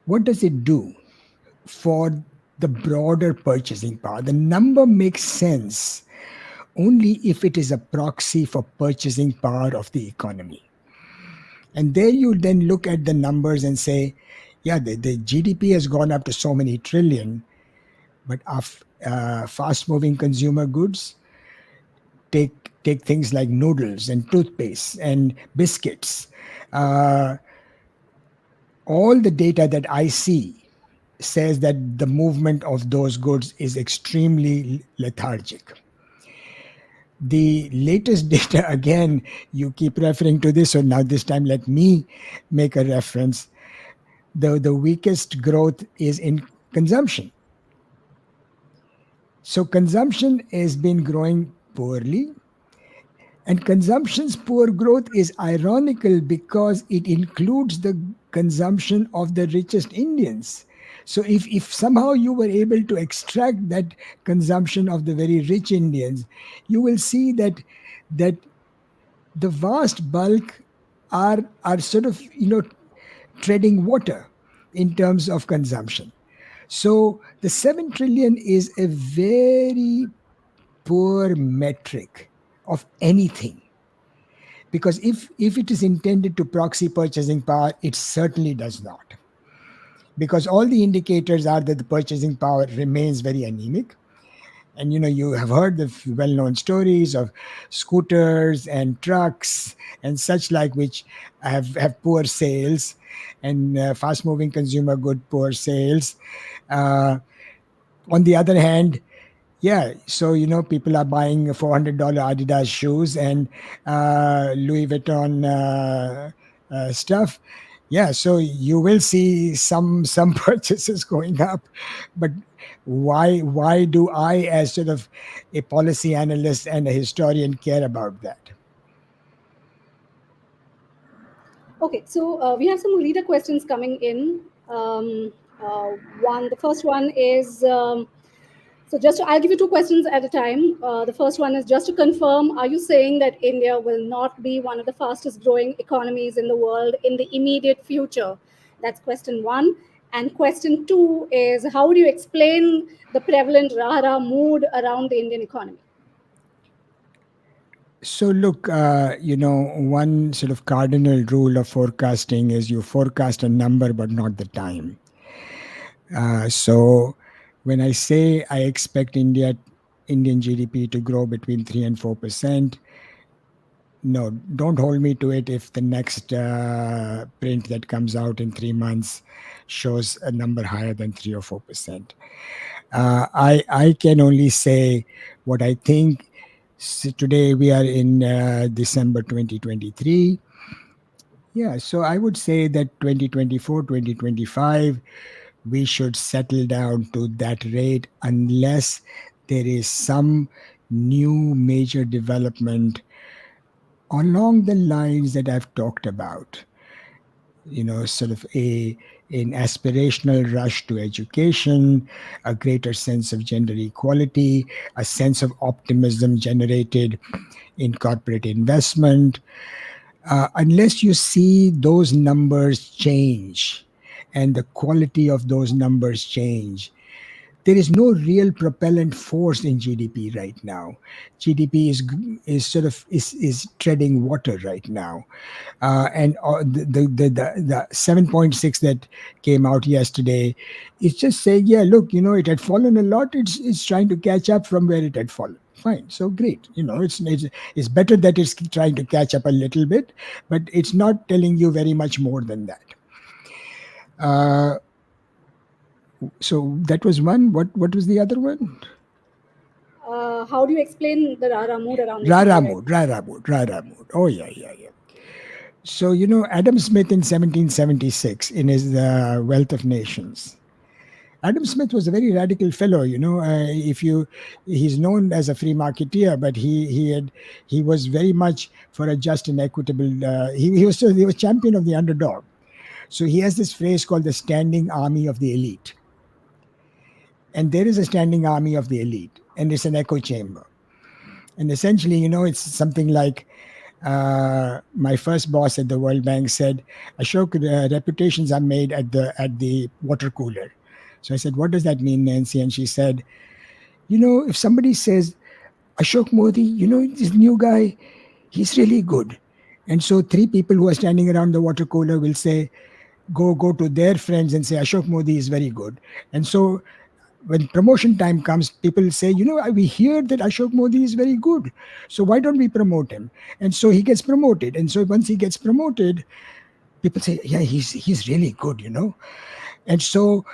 what does it do for the broader purchasing power? The number makes sense only if it is a proxy for purchasing power of the economy. And there you then look at the numbers and say, yeah, the GDP has gone up to so many trillion, but fast moving consumer goods, take things like noodles and toothpaste and biscuits. All the data that I see says that the movement of those goods is extremely lethargic. The latest data, again, you keep referring to this, so now this time let me make a reference. The weakest growth is in consumption. So consumption has been growing poorly. And consumption's poor growth is ironical because it includes the consumption of the richest Indians. So if somehow you were able to extract that consumption of the very rich Indians, you will see that the vast bulk are sort of treading water in terms of consumption. So the 7 trillion is a very poor metric of anything. Because if it is intended to proxy purchasing power, it certainly does not. Because all the indicators are that the purchasing power remains very anemic. And you have heard the well-known stories of scooters and trucks and such like, which have poor sales, and fast-moving consumer good poor sales. On the other hand, yeah, so people are buying $400 Adidas shoes and Louis Vuitton stuff. Yeah, so you will see some purchases going up, but why do I, as sort of a policy analyst and a historian, care about that? Okay, so we have some reader questions coming in. The first one is, I'll give you two questions at a time. The first one is, just to confirm, are you saying that India will not be one of the fastest growing economies in the world in the immediate future? That's question one. And question two is, how do you explain the prevalent rah-rah mood around the Indian economy? So look, one sort of cardinal rule of forecasting is you forecast a number but not the time. So when I say I expect Indian GDP to grow between 3 and 4%, no, don't hold me to it if the next print that comes out in 3 months shows a number higher than 3 or 4%. I can only say what I think. So today we are in December 2023. Yeah, so I would say that 2024, 2025, we should settle down to that rate unless there is some new major development along the lines that I've talked about. sort of an aspirational rush to education, a greater sense of gender equality, a sense of optimism generated in corporate investment. Unless you see those numbers change and the quality of those numbers change, there is no real propellant force in GDP right now. GDP is treading water right now, and the 7.6 that came out yesterday is just saying, yeah, look, it had fallen a lot. It's trying to catch up from where it had fallen. Fine, so great. It's better that it's trying to catch up a little bit, but it's not telling you very much more than that. So that was one. What was the other one? How do you explain the rara mood around Rara mood. Oh, yeah. So, Adam Smith in 1776, in his Wealth of Nations, Adam Smith was a very radical fellow. He's known as a free marketeer, but he was very much for a just and equitable. He was champion of the underdog. So he has this phrase called the standing army of the elite, and there is a standing army of the elite, and it's an echo chamber. And essentially, it's something like, my first boss at the World Bank said, Ashok, reputations are made at the water cooler. So I said, what does that mean, Nancy? And she said, if somebody says, Ashok Mody, this new guy, he's really good. And so 3 people who are standing around the water cooler will say, go to their friends and say, Ashok Mody is very good. And so when promotion time comes, people say, we hear that Ashok Mody is very good. So why don't we promote him? And so he gets promoted. And so once he gets promoted, people say, yeah, he's really good, And so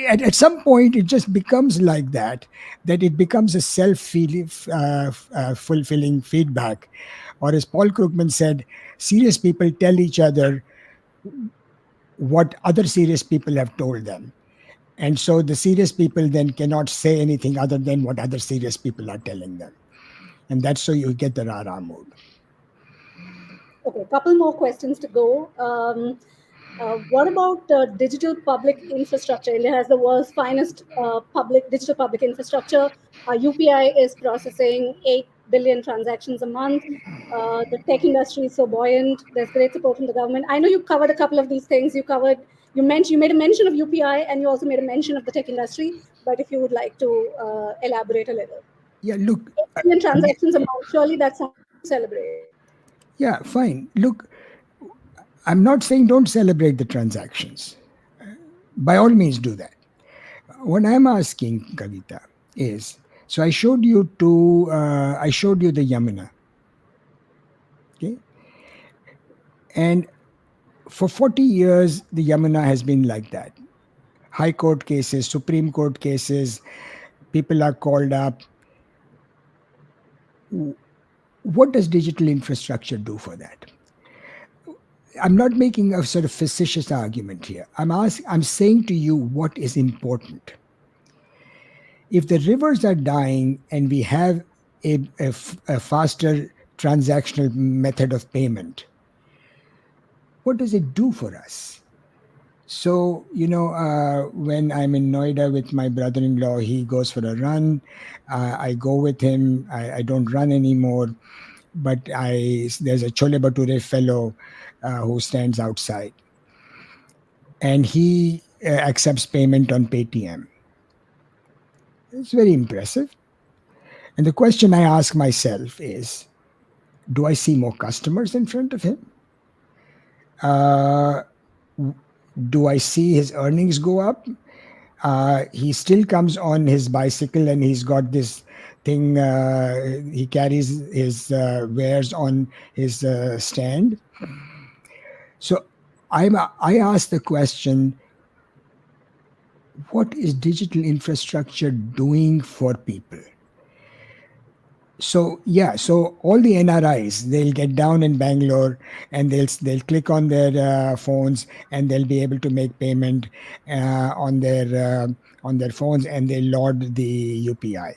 at some point, it just becomes like that it becomes a self-fulfilling feedback. Or as Paul Krugman said, serious people tell each other what other serious people have told them. And so the serious people then cannot say anything other than what other serious people are telling them. And that's so you get the rara mood. Okay, a couple more questions to go. What about digital public infrastructure? India has the world's finest digital public infrastructure. UPI is processing 8 billion transactions a month. The tech industry is so buoyant. There's great support from the government. I know you covered a couple of these things. You made a mention of UPI, and you also made a mention of the tech industry. But if you would like to elaborate a little. Yeah, look. 8 billion transactions a month, surely that's something to celebrate. Yeah, fine. Look, I'm not saying don't celebrate the transactions. By all means, do that. What I'm asking, Kavita, is, so I showed you the Yamuna. Okay? And for 40 years, the Yamuna has been like that. High court cases, Supreme Court cases, people are called up. What does digital infrastructure do for that? I'm not making a sort of facetious argument here. I'm saying to you what is important. If the rivers are dying and we have a faster transactional method of payment, what does it do for us? So, when I'm in Noida with my brother-in-law, he goes for a run. I go with him. I don't run anymore. But there's a Chole Bhature fellow who stands outside. And he accepts payment on Paytm. It's very impressive. And the question I ask myself is, do I see more customers in front of him? Do I see his earnings go up? He still comes on his bicycle and he's got this thing, he carries his wares on his stand. So I ask the question, what is digital infrastructure doing for people? So all the NRIs, they'll get down in Bangalore and they'll click on their phones and they'll be able to make payment on their phones, and they load the UPI.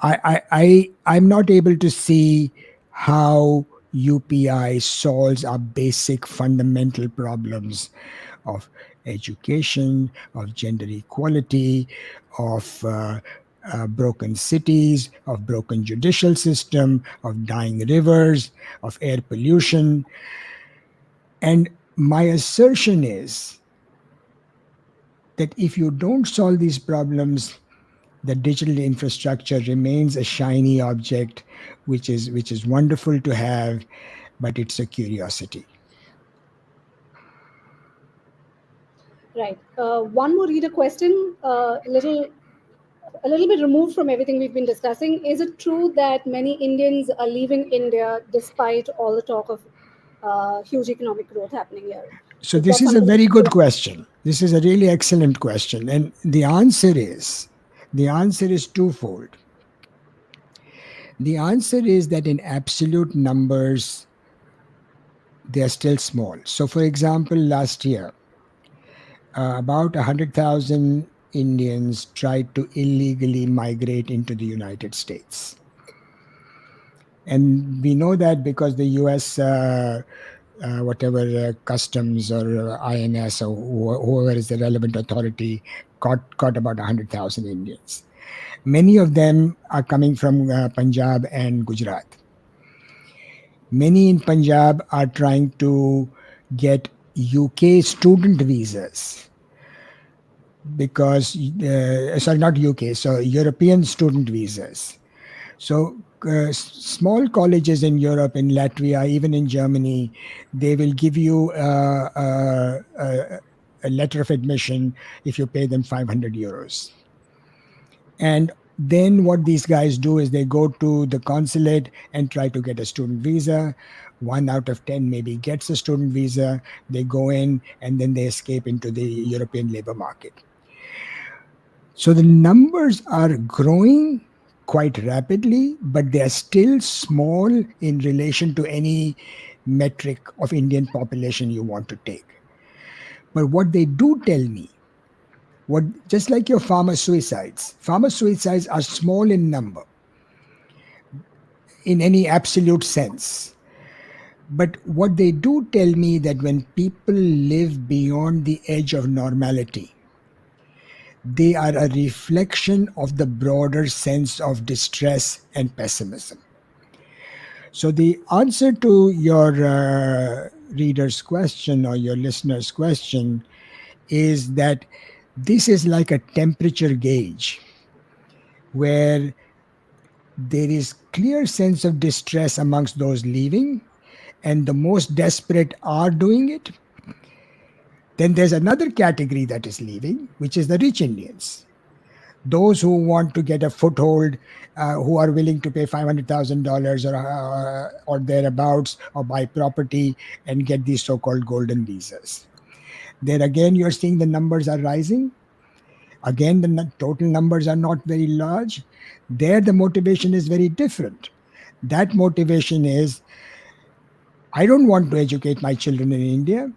I'm not able to see how UPI solves our basic fundamental problems of education, of gender equality, of broken cities, of broken judicial system, of dying rivers, of air pollution. And my assertion is that if you don't solve these problems, the digital infrastructure remains a shiny object, which is wonderful to have, but it's a curiosity. Right. One more reader question, a little bit removed from everything we've been discussing. Is it true that many Indians are leaving India despite all the talk of huge economic growth happening here? So Is that this is a something? very good question. This is a really excellent question, and the answer is twofold. The answer is that in absolute numbers, they are still small. So, for example, last year, about 100,000 Indians tried to illegally migrate into the United States. And we know that because the US, whatever customs or INS or whoever is the relevant authority, caught about 100,000 Indians. Many of them are coming from Punjab and Gujarat. Many in Punjab are trying to get UK student visas because, sorry, not UK, so European student visas. So, small colleges in Europe, in Latvia, even in Germany, they will give you a letter of admission if you pay them 500 euros. And then what these guys do is they go to the consulate and try to get a student visa. 1 out of 10 maybe gets a student visa. They go in and then they escape into the European labor market. So the numbers are growing quite rapidly, but they are still small in relation to any metric of Indian population you want to take. But what they do tell me, just like your farmer suicides are small in number in any absolute sense. But what they do tell me that when people live beyond the edge of normality, they are a reflection of the broader sense of distress and pessimism. So the answer to your reader's question or your listener's question is that this is like a temperature gauge where there is clear sense of distress amongst those leaving, and the most desperate are doing it. Then there's another category that is leaving, which is the rich Indians. Those who want to get a foothold, who are willing to pay $500,000 or thereabouts, or buy property and get these so-called golden visas. There again, you're seeing the numbers are rising. Again, the total numbers are not very large. There, the motivation is very different. That motivation is, I don't want to educate my children in India.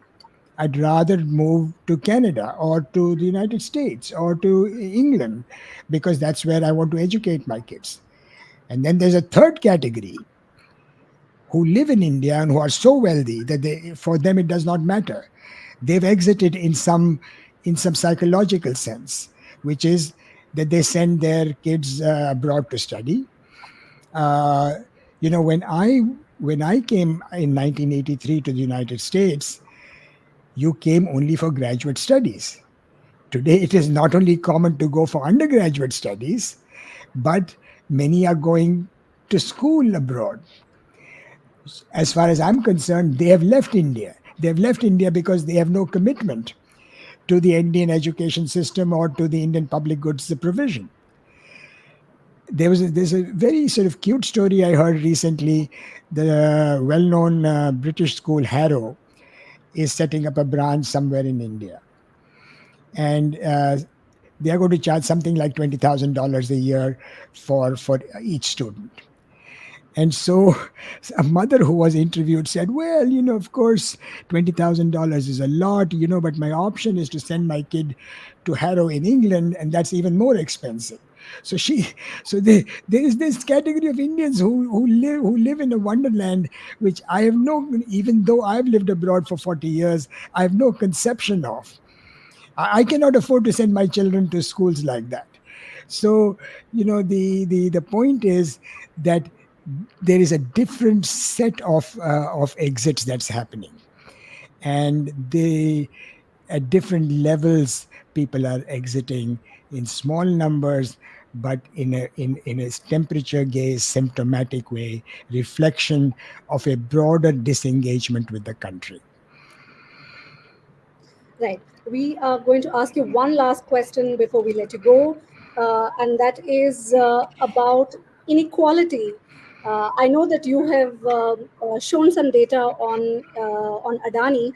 I'd rather move to Canada or to the United States or to England because that's where I want to educate my kids. And then there's a third category who live in India and who are so wealthy that for them it does not matter. They've exited in some psychological sense, which is that they send their kids abroad to study. When I came in 1983 to the United States, you came only for graduate studies. Today, it is not only common to go for undergraduate studies, but many are going to school abroad. As far as I'm concerned, they have left India. They have left India because they have no commitment to the Indian education system or to the Indian public goods provision. There's a very sort of cute story I heard recently. The well-known British school Harrow is setting up a branch somewhere in India. And they are going to charge something like $20,000 a year for each student. And so a mother who was interviewed said, well, of course, $20,000 is a lot, but my option is to send my kid to Harrow in England, and that's even more expensive. So there is this category of Indians who live in a wonderland which I have no, even though I've lived abroad for 40 years, I have no conception of. I cannot afford to send my children to schools like that. So, the point is that there is a different set of exits that's happening, and they at different levels people are exiting in small numbers, but in a temperature gauge symptomatic way, reflection of a broader disengagement with the country. Right. We are going to ask you one last question before we let you go, and that is about inequality. I know that you have shown some data on Adani,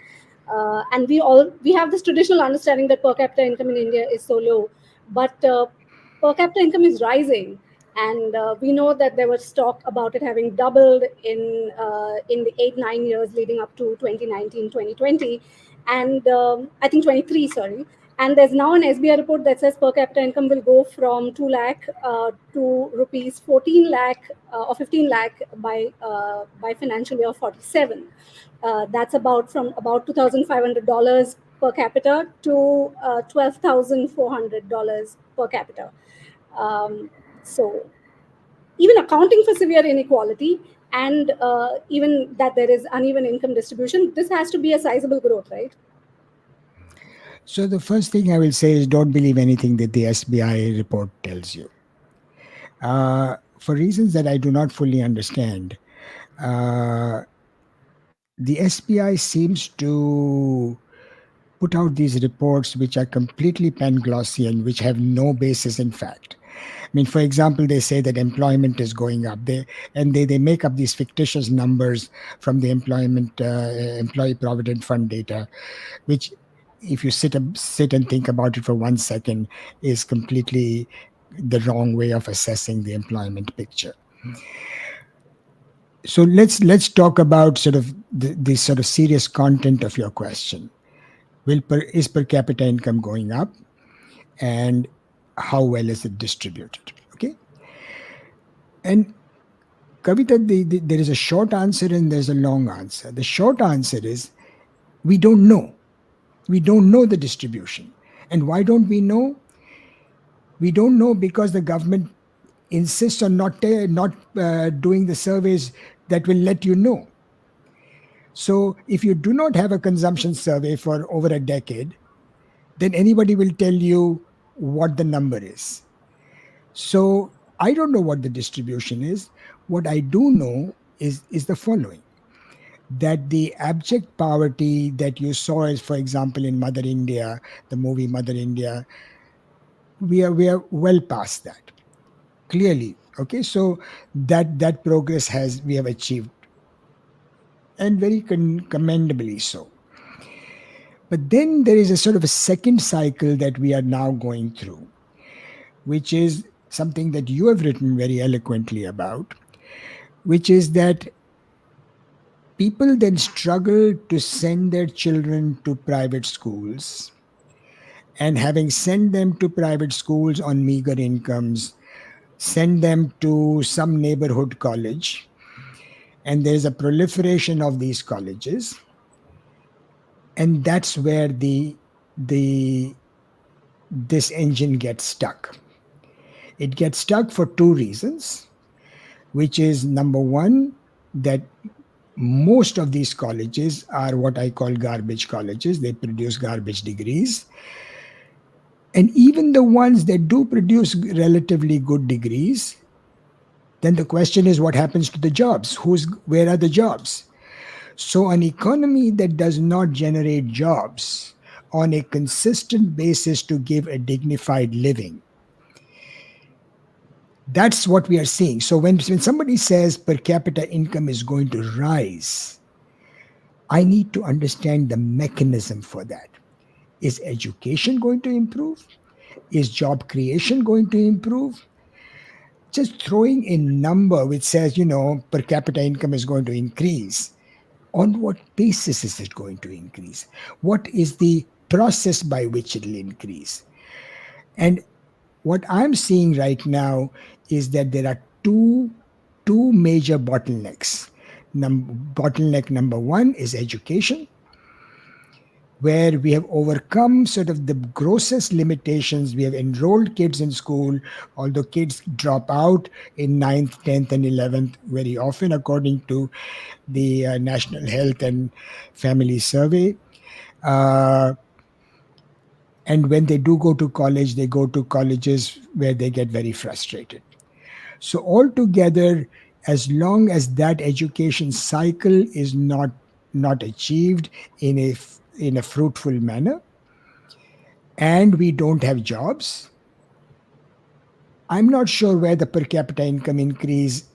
and we have this traditional understanding that per capita income in India is so low, but per capita income is rising, and we know that there was talk about it having doubled in the 8-9 years leading up to 2019 2020, and I think 23, sorry. And there's now an SBI report that says per capita income will go from 2 lakh to rupees 14 lakh or 15 lakh by financial year 47. That's from about $2,500 per capita to $12,400 per capita. So even accounting for severe inequality and even that there is uneven income distribution, this has to be a sizable growth, right? So the first thing I will say is don't believe anything that the SBI report tells you. For reasons that I do not fully understand, uh, the SBI seems to put out these reports which are completely Panglossian, which have no basis in fact. I mean, for example, they say that employment is going up. They make up these fictitious numbers from the employee provident fund data, which, if you sit and think about it for 1 second, is completely the wrong way of assessing the employment picture. So let's talk about sort of the sort of serious content of your question. Is per capita income going up, and how well is it distributed? Okay, and Kavita, there is a short answer and there's a long answer. The short answer is we don't know. We don't know the distribution. And why don't we know? We don't know because the government insists on not doing the surveys that will let you know. So if you do not have a consumption survey for over a decade, then anybody will tell you what the number is. So I don't know what the distribution is. What I do know is the following: that the abject poverty that you saw is, for example, in Mother India, the movie Mother India, we are well past that. Clearly. Okay, so that progress we have achieved, and very commendably so. But then there is a sort of a second cycle that we are now going through, which is something that you have written very eloquently about, which is that people then struggle to send their children to private schools, and having sent them to private schools on meager incomes, send them to some neighborhood college, and there's a proliferation of these colleges, and that's where the this engine gets stuck. It gets stuck for two reasons, which is number one, that most of these colleges are what I call garbage colleges. They produce garbage degrees. And even the ones that do produce relatively good degrees, then the question is what happens to the jobs? Where are the jobs? So an economy that does not generate jobs on a consistent basis to give a dignified living, that's what we are seeing. So when somebody says per capita income is going to rise, I need to understand the mechanism for that. Is education going to improve? Is job creation going to improve? Just throwing a number which says, per capita income is going to increase. On what basis is it going to increase? What is the process by which it will increase? And What I'm seeing right now is that there are two major bottlenecks. Bottleneck number one is education, where we have overcome sort of the grossest limitations. We have enrolled kids in school, although kids drop out in 9th, 10th, and 11th very often, according to the National Health and Family Survey. And when they do go to college, they go to colleges where they get very frustrated. So, altogether, as long as that education cycle is not achieved in a fruitful manner, and we don't have jobs, I'm not sure where the per capita income increase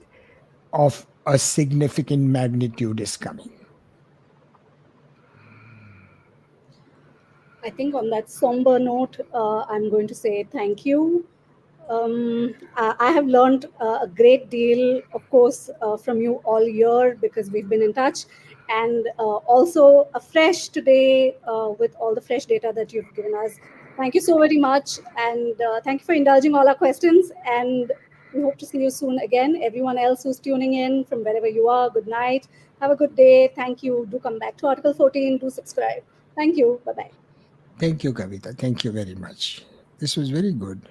of a significant magnitude is coming. I think on that somber note, I'm going to say thank you. I have learned a great deal, of course, from you all year because we've been in touch, and also afresh today with all the fresh data that you've given us. Thank you so very much, and thank you for indulging all our questions. And we hope to see you soon again. Everyone else who's tuning in from wherever you are, good night. Have a good day. Thank you. Do come back to Article 14. Do subscribe. Thank you. Bye bye. Thank you, Kavita. Thank you very much. This was very good.